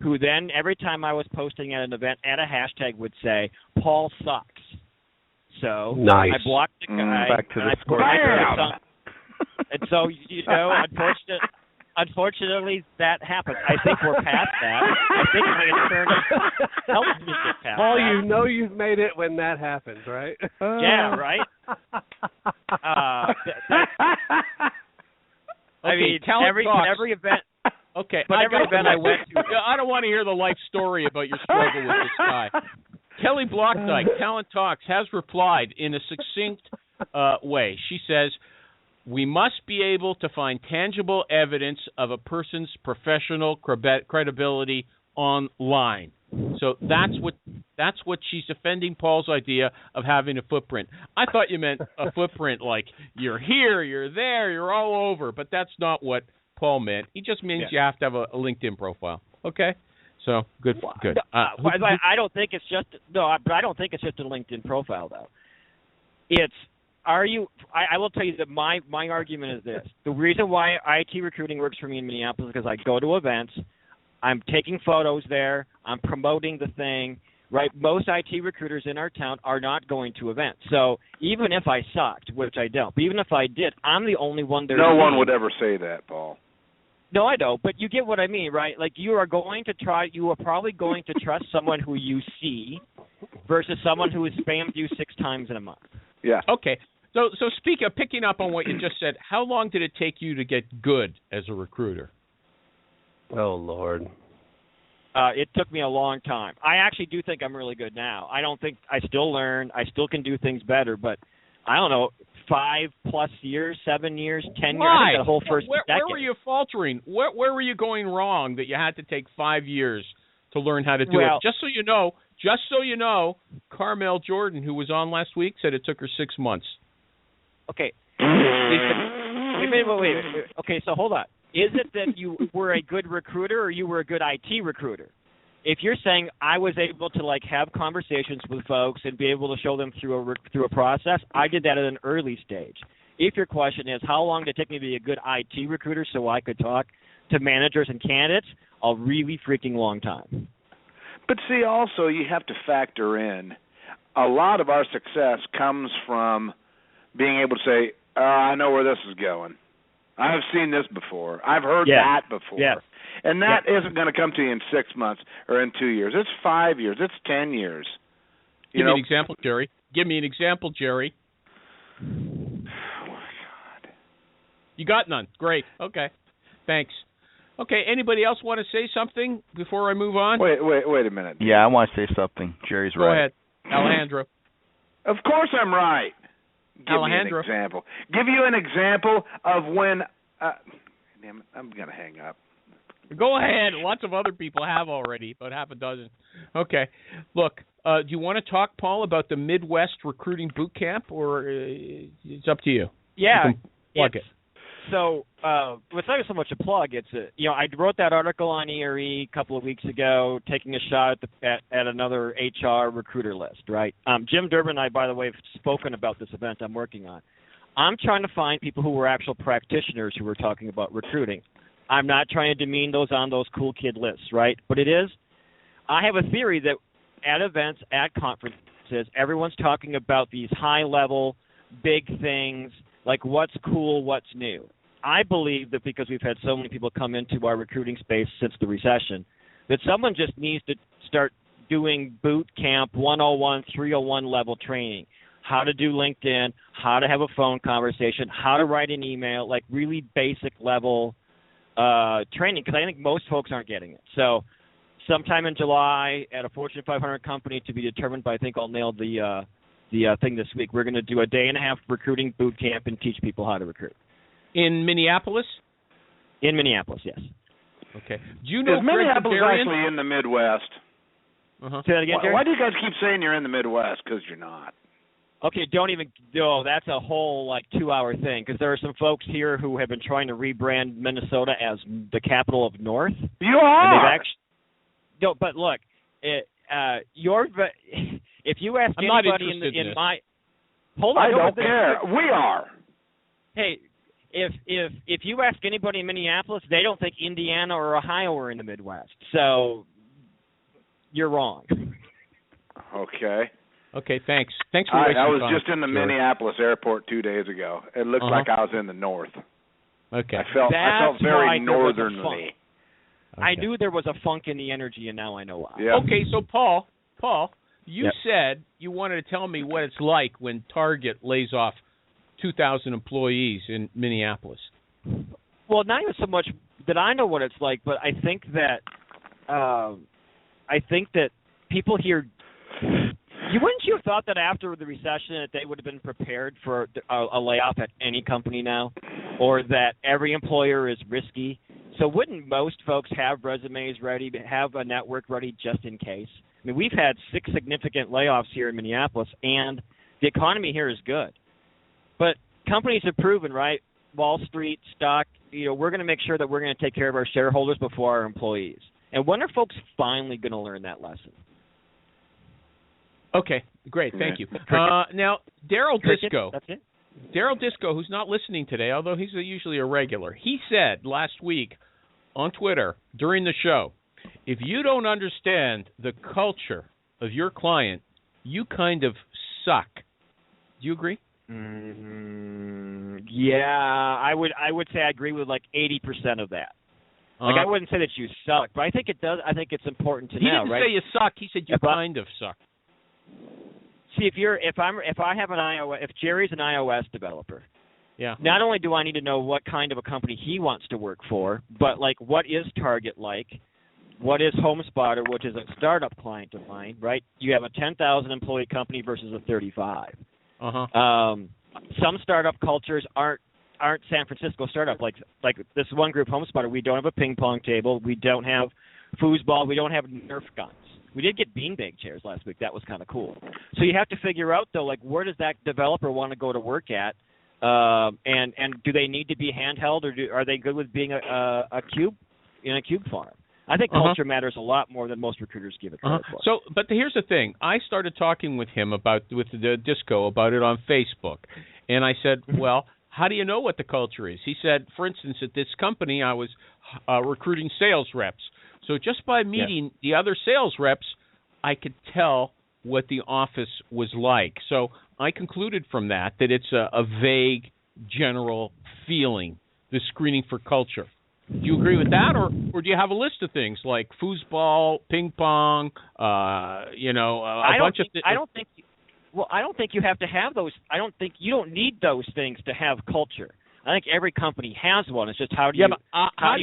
who then every time I was posting at an event, add a hashtag would say, Paul sucks. So nice. I blocked the guy. Back to the score. And so, unfortunately, that happened. I think we're past that. I think my attorney helped me get past Paul, that. you know you've made it when that happens, right? Yeah, right? I mean, every event. Okay, but every event I went to. I don't want to hear the life story about your struggle with this guy. Kelly Blockdyke, Talent Talks, has replied in a succinct way. She says, we must be able to find tangible evidence of a person's professional credibility online. So that's what she's defending Paul's idea of having a footprint. I thought you meant a footprint like you're here, you're there, you're all over, but that's not what Paul meant. He just means you have to have a LinkedIn profile. Okay? So good. I don't think it's just I don't think it's just a LinkedIn profile though. I will tell you that my argument is this. The reason why IT recruiting works for me in Minneapolis is because I go to events, I'm taking photos there, I'm promoting the thing, right? Most IT recruiters in our town are not going to events. So even if I sucked, which I don't, but even if I did, I'm the only one there. No one would ever say that, Paul. No, I don't, but you get what I mean, right? Like you are probably going to trust someone who you see versus someone who has spammed you 6 times in a month. Yeah. Okay. So speaking of picking up on what you just said, how long did it take you to get good as a recruiter? Oh, Lord. It took me a long time. I actually do think I'm really good now. I don't think I still learn. I still can do things better, but I don't know, 5+ years, 7 years, 10 years, I think the whole first decade. Where were you faltering? Where were you going wrong that you had to take 5 years to learn how to do it? Just so you know, Carmel Jordan, who was on last week, said it took her 6 months. Okay. Wait. Okay, so hold on. Is it that you were a good recruiter or you were a good IT recruiter? If you're saying I was able to have conversations with folks and be able to show them through a process, I did that at an early stage. If your question is how long did it take me to be a good IT recruiter so I could talk to managers and candidates, a really freaking long time. But see, also you have to factor in a lot of our success comes from being able to say, I know where this is going. I've seen this before. I've heard that before. Yes. And that isn't going to come to you in 6 months or in 2 years. It's 5 years. It's 10 years. Give me an example, Jerry. Oh, my God. You got none. Great. Okay. Thanks. Okay, anybody else want to say something before I move on? Wait a minute. Yeah, I want to say something. Jerry's right. Go ahead. Alejandro. Of course I'm right. Alejandro. Me an example. Give you an example of when damn it, I'm going to hang up. Go ahead. Lots of other people have already, about half a dozen. Okay. Look, do you want to talk, Paul, about the Midwest Recruiting Boot Camp, or it's up to you? Yeah. You can plug it. So it's not so much a plug. It's I wrote that article on ERE a couple of weeks ago, taking a shot at another HR recruiter list, right? Jim Durbin and I, by the way, have spoken about this event I'm working on. I'm trying to find people who were actual practitioners who were talking about recruiting. I'm not trying to demean those on those cool kid lists, right? But I have a theory that at events, at conferences, everyone's talking about these high-level, big things, like what's cool, what's new. I believe that because we've had so many people come into our recruiting space since the recession, that someone just needs to start doing boot camp 101, 301 level training. how to do LinkedIn, how to have a phone conversation, how to write an email, like really basic level training, because I think most folks aren't getting it. So sometime in July at a Fortune 500 company, to be determined, but I think I'll nail the thing this week. We're going to do a day-and-a-half recruiting boot camp and teach people how to recruit. In Minneapolis? In Minneapolis, yes. Okay. Do you know Minneapolis actually in the Midwest? Say that again, Jerry? Why do you guys keep saying you're in the Midwest? Because you're not. Okay, don't even go. That's a whole 2-hour thing, because there are some folks here who have been trying to rebrand Minnesota as the capital of North. You are. No, but look, if you ask anybody in my hold on, I don't care. We are. Hey, if you ask anybody in Minneapolis, they don't think Indiana or Ohio are in the Midwest. So you're wrong. Okay. Okay, thanks. Thanks for wasting I was time, just in the Minneapolis airport 2 days ago. It looked like I was in the north. Okay. I felt very northernly. Okay. I knew there was a funk in the energy, and now I know why. Yeah. Okay, so Paul, you said you wanted to tell me what it's like when Target lays off 2,000 employees in Minneapolis. Well, not even so much that I know what it's like, but I think that people here. Wouldn't you have thought that after the recession that they would have been prepared for a layoff at any company now, or that every employer is risky? So wouldn't most folks have resumes ready, have a network ready just in case? I mean, we've had 6 significant layoffs here in Minneapolis, and the economy here is good. But companies have proven, right, Wall Street, stock, we're going to make sure that we're going to take care of our shareholders before our employees. And when are folks finally going to learn that lesson? Okay, great. Thank you. Now, Daryl Disco. That's it? Daryl Disco, who's not listening today, although he's usually a regular, he said last week on Twitter during the show, if you don't understand the culture of your client, you kind of suck. Do you agree? Yeah, I would say I agree with 80% of that. I wouldn't say that you suck, but I think it does. I think it's important to know. He didn't say you suck. He said you kind of suck. See, if Jerry's an iOS developer, not only do I need to know what kind of a company he wants to work for, but what is Target like? What is HomeSpotter, which is a startup client of mine, right? You have a 10,000 employee company versus a 35. Some startup cultures aren't San Francisco startup. Like this one group, HomeSpotter, we don't have a ping pong table, we don't have foosball, we don't have Nerf guns. We did get beanbag chairs last week. That was kind of cool. So you have to figure out, though, where does that developer want to go to work at? And do they need to be handheld, or are they good with being a cube in a cube farm? I think culture matters a lot more than most recruiters give it credit for. So, but here's the thing. I started talking with him with the Disco about it on Facebook. And I said, well, how do you know what the culture is? He said, for instance, at this company, I was recruiting sales reps. So just by meeting the other sales reps, I could tell what the office was like. So I concluded from that it's a vague, general feeling, the screening for culture. Do you agree with that, or do you have a list of things like foosball, ping pong, bunch of things? I don't think you have to have those. You don't need those things to have culture. I think every company has one. It's just how do you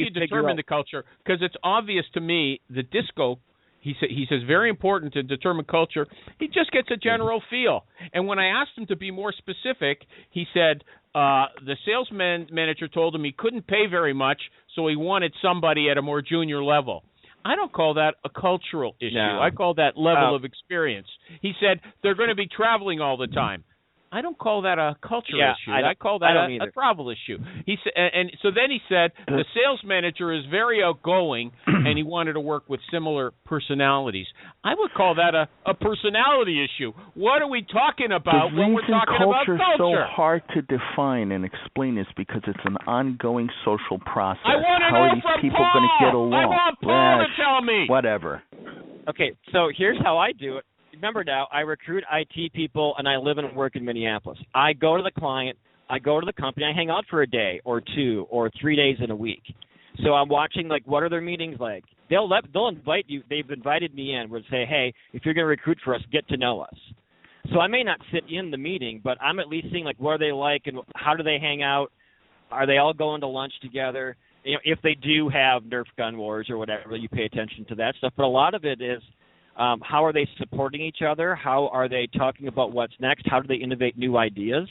determine the culture? Because it's obvious to me that Disco, he says very important to determine culture. He just gets a general feel. And when I asked him to be more specific, he said the sales manager told him he couldn't pay very much, so he wanted somebody at a more junior level. I don't call that a cultural issue. No. I call that level of experience. He said they're going to be traveling all the time. I don't call that a culture issue. I call that a travel issue. He said, and so then he said the sales manager is very outgoing, and he wanted to work with similar personalities. I would call that a personality issue. What are we talking about when we're talking about culture? The reason culture is so hard to define and explain is because it's an ongoing social process. I want to know from these people Paul. going to get along? I want Paul to tell me. Whatever. Okay, so here's how I do it. Remember now, I recruit IT people, and I live and work in Minneapolis. I go to the client, I go to the company, I hang out for a day or 2 or 3 days in a week. So I'm watching, what are their meetings like? They'll invite you. They've invited me in. We'll say, hey, if you're going to recruit for us, get to know us. So I may not sit in the meeting, but I'm at least seeing like what are they like and how do they hang out? Are they all going to lunch together? You know, if they do have Nerf gun wars or whatever, you pay attention to that stuff. But a lot of it is how are they supporting each other? How are they talking about what's next? How do they innovate new ideas?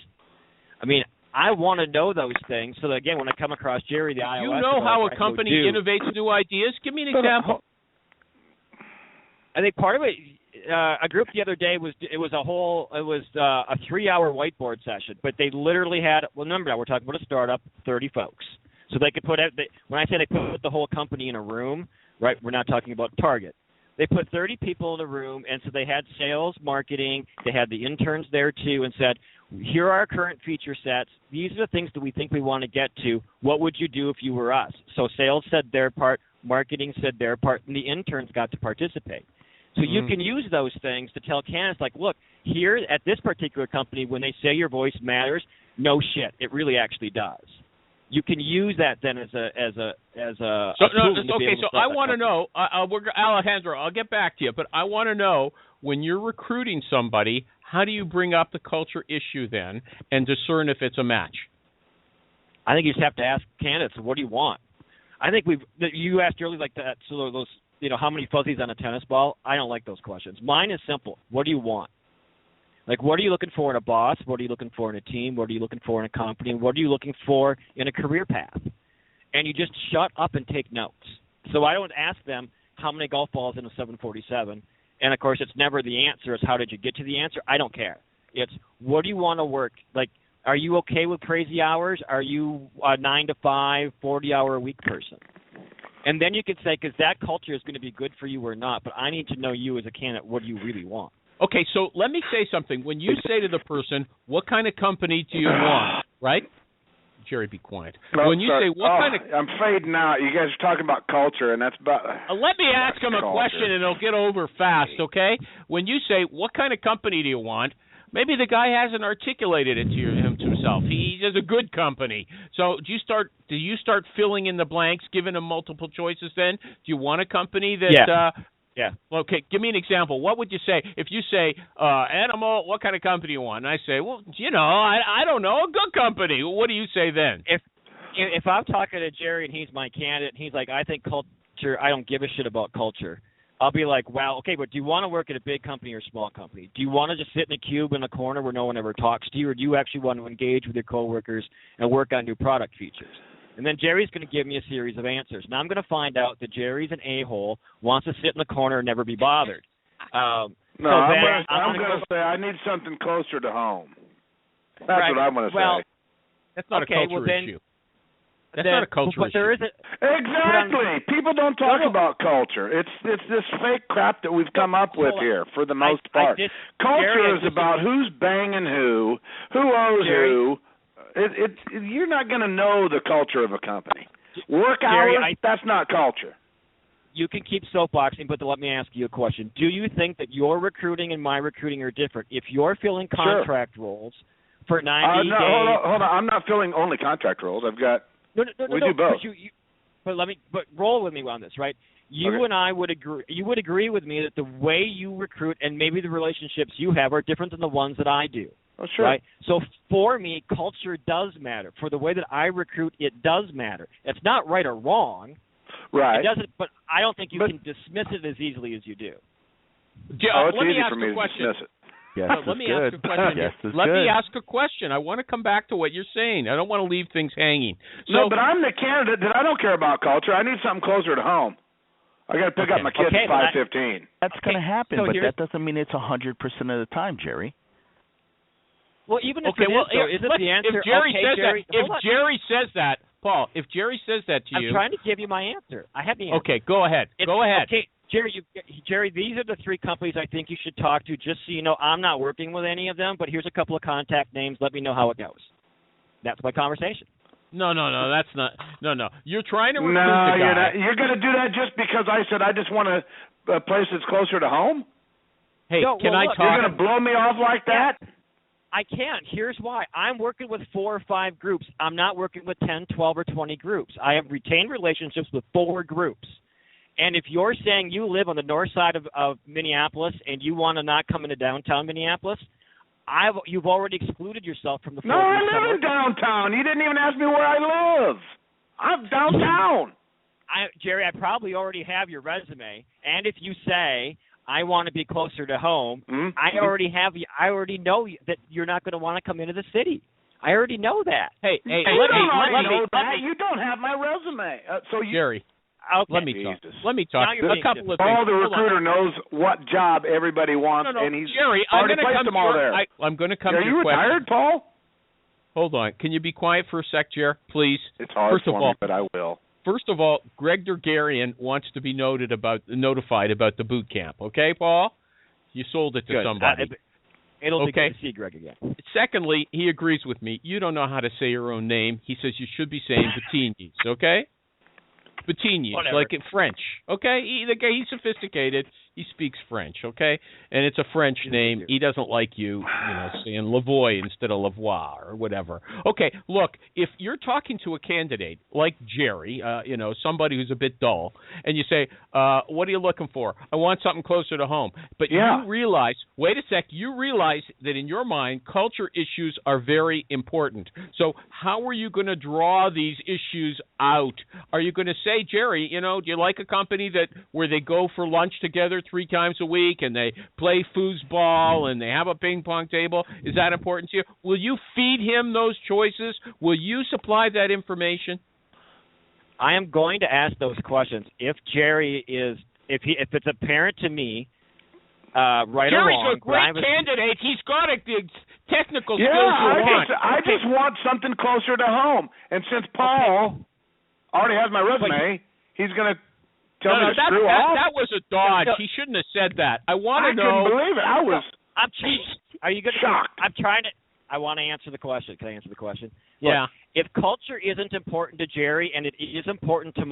I mean, I want to know those things so that, again, when I come across Jerry, the iOS... You know how a company innovates new ideas? Give me an example. I think part of it, a group the other day it was a 3-hour whiteboard session, but they literally had, well, remember now, we're talking about a startup, 30 folks. So they could when I say they put the whole company in a room, right, we're not talking about Target. They put 30 people in a room, and so they had sales, marketing, they had the interns there too, and said, here are our current feature sets. These are the things that we think we want to get to. What would you do if you were us? So sales said their part, marketing said their part, and the interns got to participate. So you can use those things to tell candidates, like, look, here at this particular company, when they say your voice matters, no shit, it really actually does. You can use that then as a tool. Okay, so I want to know, Alejandro, I'll get back to you, but I want to know, when you're recruiting somebody, how do you bring up the culture issue then and discern if it's a match? I think you just have to ask candidates, what do you want? I think you asked earlier, like that, so those, how many fuzzies on a tennis ball? I don't like those questions. Mine is simple. What do you want? Like, what are you looking for in a boss? What are you looking for in a team? What are you looking for in a company? And what are you looking for in a career path? And you just shut up and take notes. So I don't ask them how many golf balls in a 747. And, of course, it's never the answer. It's how did you get to the answer? I don't care. It's what do you want to work? Like, are you okay with crazy hours? Are you a 9 to 5, 40-hour-a-week person? And then you can say, because that culture is going to be good for you or not, but I need to know you as a candidate, what do you really want? Okay, so let me say something. When you say to the person, what kind of company do you want, right? Jerry, be quiet. When you say what kind of... I'm fading out. You guys are talking about culture, and that's about... let me ask him a question, and it'll get over fast, okay? When you say, what kind of company do you want, maybe the guy hasn't articulated it to himself. He is a good company. So do you start filling in the blanks, giving him multiple choices then? Do you want a company that... Yeah. Okay, give me an example. What would you say if you say, Animal, what kind of company do you want? And I say, well, I don't know, a good company. What do you say then? If I'm talking to Jerry and he's my candidate, and he's like, I think culture, I don't give a shit about culture. I'll be like, well, okay, but do you want to work at a big company or a small company? Do you want to just sit in a cube in a corner where no one ever talks to you, or do you actually want to engage with your coworkers and work on new product features? And then Jerry's going to give me a series of answers. Now I'm going to find out that Jerry's an a-hole, wants to sit in the corner and never be bothered. I'm going to say I need something closer to home. That's what I'm going to say. That's not a culture issue. That's not a culture issue. There isn't. Exactly. People don't talk about culture. It's this fake crap that we've come up with here for the most part. Culture is about who's banging who owes who. You're not going to know the culture of a company. Work hours, that's not culture. You can keep soapboxing, but let me ask you a question. Do you think that your recruiting and my recruiting are different? If you're filling contract roles for 90 days... Hold on. I'm not filling only contract roles. I've got... We do both. But roll with me on this, right? You and I would agree. You would agree with me that the way you recruit and maybe the relationships you have are different than the ones that I do. Oh, sure. Right? So for me, culture does matter. For the way that I recruit, it does matter. It's not right or wrong. Right. It doesn't. But I don't think you can dismiss it as easily as you do. It's easy for me to dismiss it. Yes, let me ask a question. Let me ask a question. I want to come back to what you're saying. I don't want to leave things hanging. No, but I'm the candidate that I don't care about culture. I need something closer to home. I got to pick up my kids at 5:15. That's going to happen, but that doesn't mean it's 100% of the time, Jerry. Well, even if isn't the answer? If Jerry says that, Paul, if Jerry says that to you, I'm trying to give you my answer. I have the answer. Okay, go ahead. Okay, Jerry, these are the three companies I think you should talk to. Just so you know, I'm not working with any of them, but here's a couple of contact names. Let me know how it goes. That's my conversation. No, that's not. No, you're trying to recruit the guy. You're going to do that just because I said I just want a place that's closer to home? Hey, can I talk? You're going to blow me off like that? I can't. Here's why. I'm working with 4 or 5 groups. I'm not working with 10, 12, or 20 groups. I have retained relationships with 4 groups. And if you're saying you live on the north side of Minneapolis and you want to not come into downtown Minneapolis, you've already excluded yourself from the. No, I live in downtown. You didn't even ask me where I live. I'm downtown. Jerry, I probably already have your resume, and if you say I want to be closer to home, I already know that you're not going to want to come into the city. I already know that. Hey, you don't have my resume. Jerry. Okay. Let me talk. Let me talk. A couple of things. Paul, the recruiter, knows what job everybody wants, and he's Jerry, already placed them all there. I'm going to come to your your question. Are you retired, Paul? Hold on. Can you be quiet for a sec, Jer, please? It's hard for me, but I will. First of all, Greg Dergarian wants to be notified about the boot camp. Okay, Paul? You sold it to somebody. It'll be good to see Greg again. Secondly, he agrees with me. You don't know how to say your own name. He says you should be saying Bettignies, okay? Bettignies, like in French, okay? He's sophisticated. He speaks French, okay? And it's a French name. He doesn't like you saying Lavoie instead of Lavoie or whatever. Okay, look, if you're talking to a candidate like Jerry, somebody who's a bit dull, and you say, what are you looking for? I want something closer to home. But you realize, wait a sec, you realize that in your mind, culture issues are very important. So how are you going to draw these issues out? Are you going to say, Jerry, do you like a company where they go for lunch together 3 times a week and they play foosball and they have a ping pong table? Is that important to you? Will you feed him those choices? Will you supply that information? I am going to ask those questions. If Jerry if it's apparent to me, Jerry's a great candidate. He's got the technical skills you want. I just want something closer to home. And since Paul already has my resume, he's going to tell me to screw off. That was a dodge. He shouldn't have said that. I want to know. I couldn't believe it. Are you going to? Shocked. I want to answer the question. Can I answer the question? Yeah. Look, if culture isn't important to Jerry and it is important to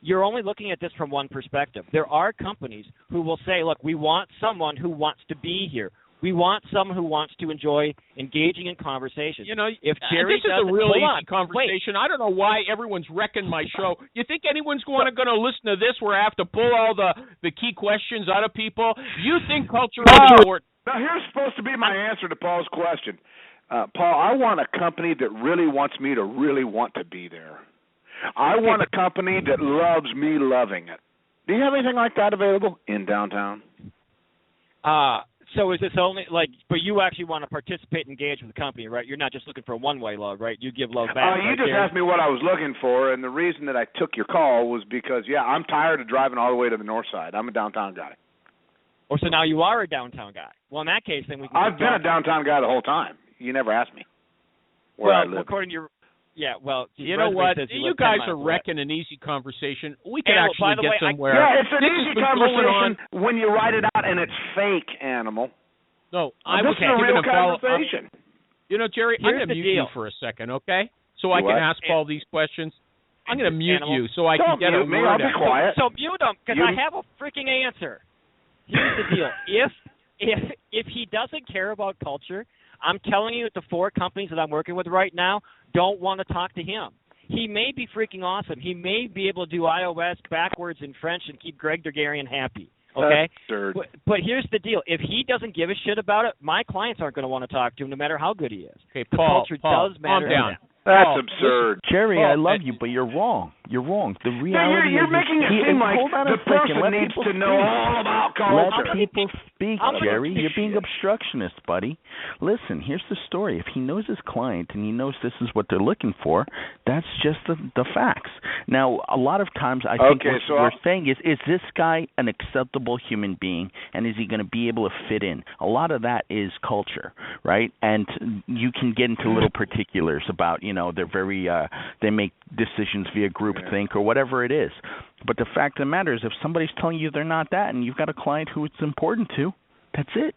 you're only looking at this from one perspective. There are companies who will say, look, we want someone who wants to be here. We want someone who wants to enjoy engaging in conversations. If Jerry this is a real easy conversation. I don't know why everyone's wrecking my show. You think anyone's going to listen to this where I have to pull all the key questions out of people? You think culture is important? Now, here's supposed to be my answer to Paul's question. Paul, I want a company that really wants me to really want to be there. I want a company that loves me loving it. Do you have anything like that available in downtown? So is this only but you actually want to participate and engage with the company, right? You're not just looking for a one-way love, right? You give love back. You just asked me what I was looking for, and the reason that I took your call was because, I'm tired of driving all the way to the north side. I'm a downtown guy. Oh, so now you are a downtown guy. Well, in that case, then we can. I've been a downtown guy the whole time. You never asked me where I live. According to your, you know what? You guys are wrecking an easy conversation. We could actually get somewhere. It's an easy conversation when you write it out and it's fake, animal. No, this is a real conversation. Jerry, I'm going to mute you for a second, okay? So I can ask Paul these questions. I'm going to mute you so I can get a word out. I'll be quiet. So mute him because I have a freaking answer. Here's the deal. If he doesn't care about culture, I'm telling you that the 4 companies that I'm working with right now don't want to talk to him. He may be freaking awesome. He may be able to do iOS backwards in French and keep Greg Dergarian happy. Okay? But here's the deal. If he doesn't give a shit about it, my clients aren't going to want to talk to him no matter how good he is. Okay, Paul, does matter. Calm down. That's absurd. Jerry, I love you, but you're wrong. You're wrong. The reality you're making it seem like the person needs to know all about culture. Let people speak, Jerry. You're being obstructionist, buddy. Listen, here's the story. If he knows his client and he knows this is what they're looking for, that's just the facts. Now, a lot of times I think what we're saying is this guy an acceptable human being, and is he going to be able to fit in? A lot of that is culture, right? And you can get into little particulars about, they're very they make decisions via groupthink or whatever it is. But the fact of the matter is, if somebody's telling you they're not that, and you've got a client who it's important to, that's it.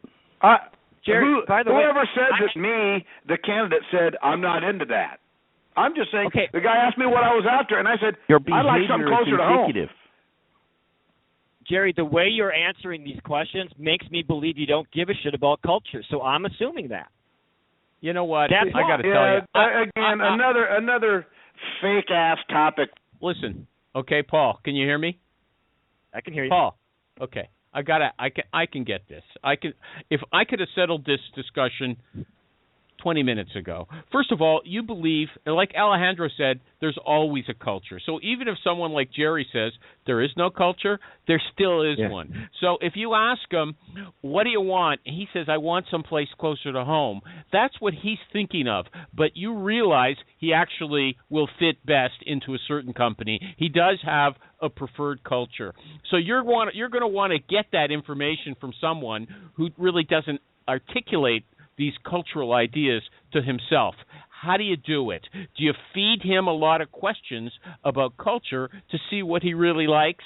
Jerry, by the way, whoever said that me, the candidate, said I'm not into that. I'm just saying. The guy asked me what I was after, and I said I'd like something closer to home. Jerry, the way you're answering these questions makes me believe you don't give a shit about culture. So I'm assuming that. You know what? I got to tell you. Again, another fake-ass topic. Listen, okay, Paul, can you hear me? I can hear you. Paul, okay. I can get this. If I could have settled this discussion 20 minutes ago. First of all, you believe, like Alejandro said, there's always a culture. So even if someone like Jerry says there is no culture, there still is one. So if you ask him, what do you want? He says, I want someplace closer to home. That's what he's thinking of. But you realize he actually will fit best into a certain company. He does have a preferred culture. So you're going to want to get that information from someone who really doesn't articulate these cultural ideas to himself. How do you do it? Do you feed him a lot of questions about culture to see what he really likes?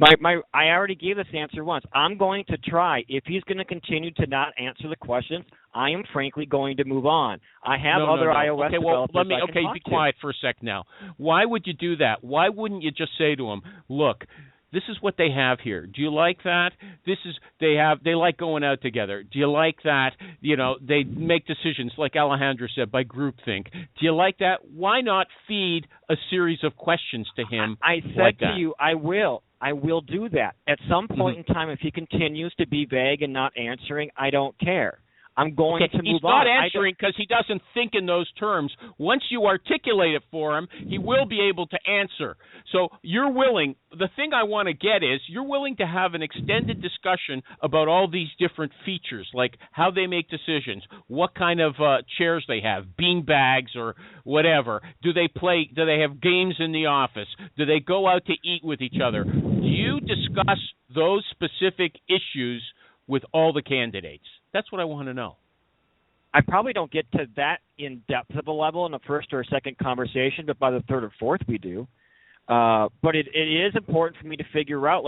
I already gave this answer once. I'm going to try. If he's going to continue to not answer the questions, I am frankly going to move on. I have other iOS developers I can talk be quiet for a sec now. Why would you do that? Why wouldn't you just say to him, look, this is what they have here. Do you like that? They like going out together. Do you like that? They make decisions, like Alejandro said, by groupthink. Do you like that? Why not feed a series of questions to him? I said to you, I will. I will do that. At some point in time, if he continues to be vague and not answering, I don't care. I'm going to move on. He's not answering because he doesn't think in those terms. Once you articulate it for him, he will be able to answer. So you're willing. The thing I want to get is you're willing to have an extended discussion about all these different features, like how they make decisions, what kind of chairs they have, bean bags or whatever. Do they have games in the office? Do they go out to eat with each other? Do you discuss those specific issues with all the candidates? That's what I want to know. I probably don't get to that in depth of a level in the first or second conversation, but by the third or fourth we do. But it is important for me to figure out,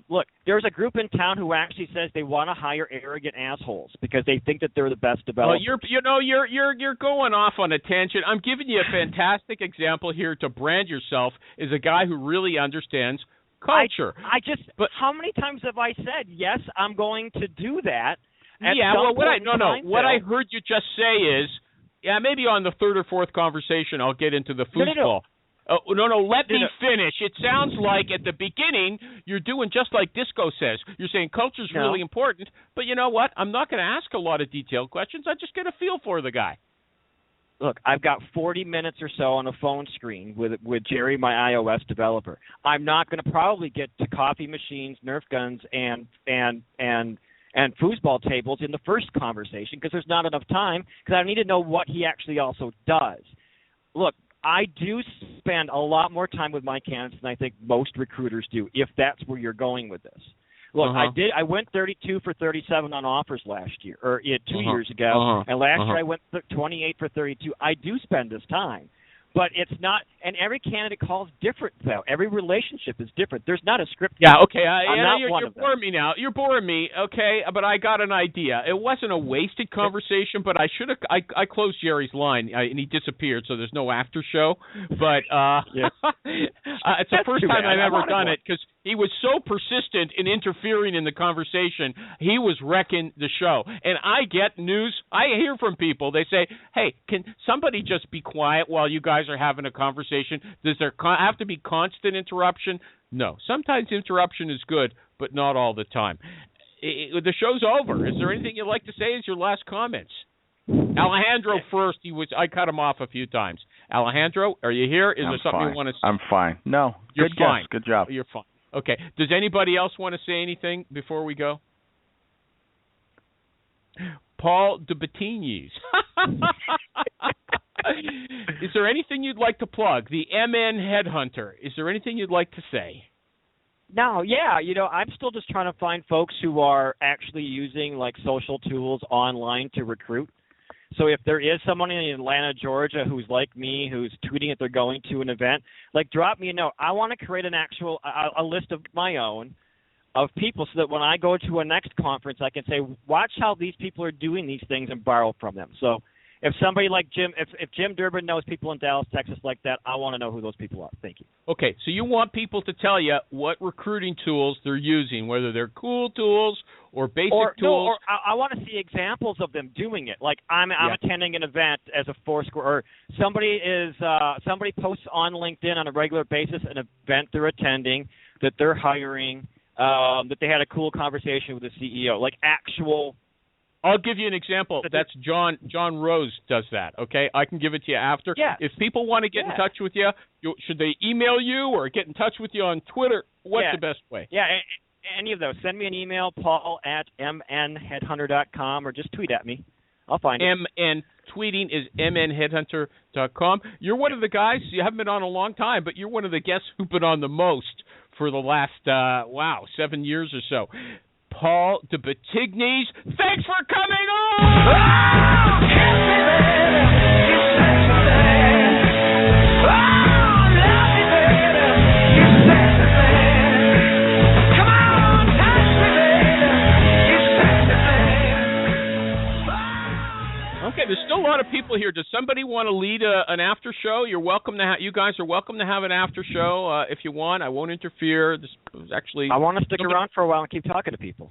look, there's a group in town who actually says they want to hire arrogant assholes because they think that they're the best developers. Well, you're going off on a tangent. I'm giving you a fantastic example here to brand yourself as a guy who really understands culture. But how many times have I said, yes, I'm going to do that? What I heard you just say is, maybe on the third or fourth conversation I'll get into the foosball. Let me finish. It sounds like at the beginning you're doing just like Disco says. You're saying culture's really important, but you know what? I'm not going to ask a lot of detailed questions. I just get a feel for the guy. Look, I've got 40 minutes or so on a phone screen with Jerry, my iOS developer. I'm not going to probably get to coffee machines, Nerf guns, and foosball tables in the first conversation because there's not enough time because I need to know what he actually also does. Look, I do spend a lot more time with my candidates than I think most recruiters do, if that's where you're going with this. Look, I went 32 for 37 on offers last year, or 2 years ago, and last year I went 28 for 32. I do spend this time, but it's not. And every candidate call is different, though. Every relationship is different. There's not a script. Yeah, okay. You're boring me now. You're boring me, okay? But I got an idea. It wasn't a wasted conversation, but I should have. I closed Jerry's line, and he disappeared, so there's no after show. But it's the first time I've ever done it because he was so persistent in interfering in the conversation. He was wrecking the show. And I get news. I hear from people. They say, hey, can somebody just be quiet while you guys are having a conversation? Does there have to be constant interruption? No. Sometimes interruption is good, but not all the time. The show's over. Is there anything you'd like to say as your last comments? Alejandro first. I cut him off a few times. Alejandro, are you here? Is there something you want to say? I'm fine. No. You're fine. Guess. Good job. You're fine. Okay. Does anybody else want to say anything before we go? Paul DeBettignies. Is there anything you'd like to plug? The MN Headhunter. Is there anything you'd like to say? No, I'm still just trying to find folks who are actually using social tools online to recruit. So if there is someone in Atlanta, Georgia, who's like me, who's tweeting that they're going to an event, drop me a note. I want to create an actual a list of my own of people so that when I go to a next conference, I can say, watch how these people are doing these things and borrow from them. So if somebody like Jim, if Jim Durbin knows people in Dallas, Texas like that, I want to know who those people are. Thank you. Okay, so you want people to tell you what recruiting tools they're using, whether they're cool tools or basic tools. No, or I want to see examples of them doing it. Like I'm attending an event as a Foursquare, or somebody posts on LinkedIn on a regular basis an event they're attending that they're hiring, that they had a cool conversation with the CEO, like actual. I'll give you an example. That's John Rose does that, okay? I can give it to you after. Yeah. If people want to get in touch with you, should they email you or get in touch with you on Twitter? What's the best way? Yeah, any of those. Send me an email, paul@mnheadhunter.com, or just tweet at me. I'll find it. MN tweeting is mnheadhunter.com. You're one of the guys, you haven't been on a long time, but you're one of the guests who've been on the most for the last, 7 years or so. Paul DeBettignies, thanks for coming Okay, there's still a lot of people here. Does somebody want to lead an after show? You're welcome to. You guys are welcome to have an after show if you want. I won't interfere. This was actually. I want to stick around for a while and keep talking to people.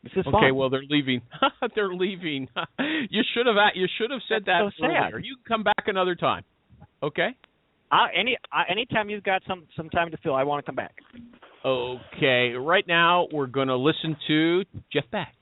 This is fun. Okay, well they're leaving. They're leaving. You should have said that earlier. You can come back another time. Okay. Anytime you've got some time to fill, I want to come back. Okay. Right now we're going to listen to Jeff Beck.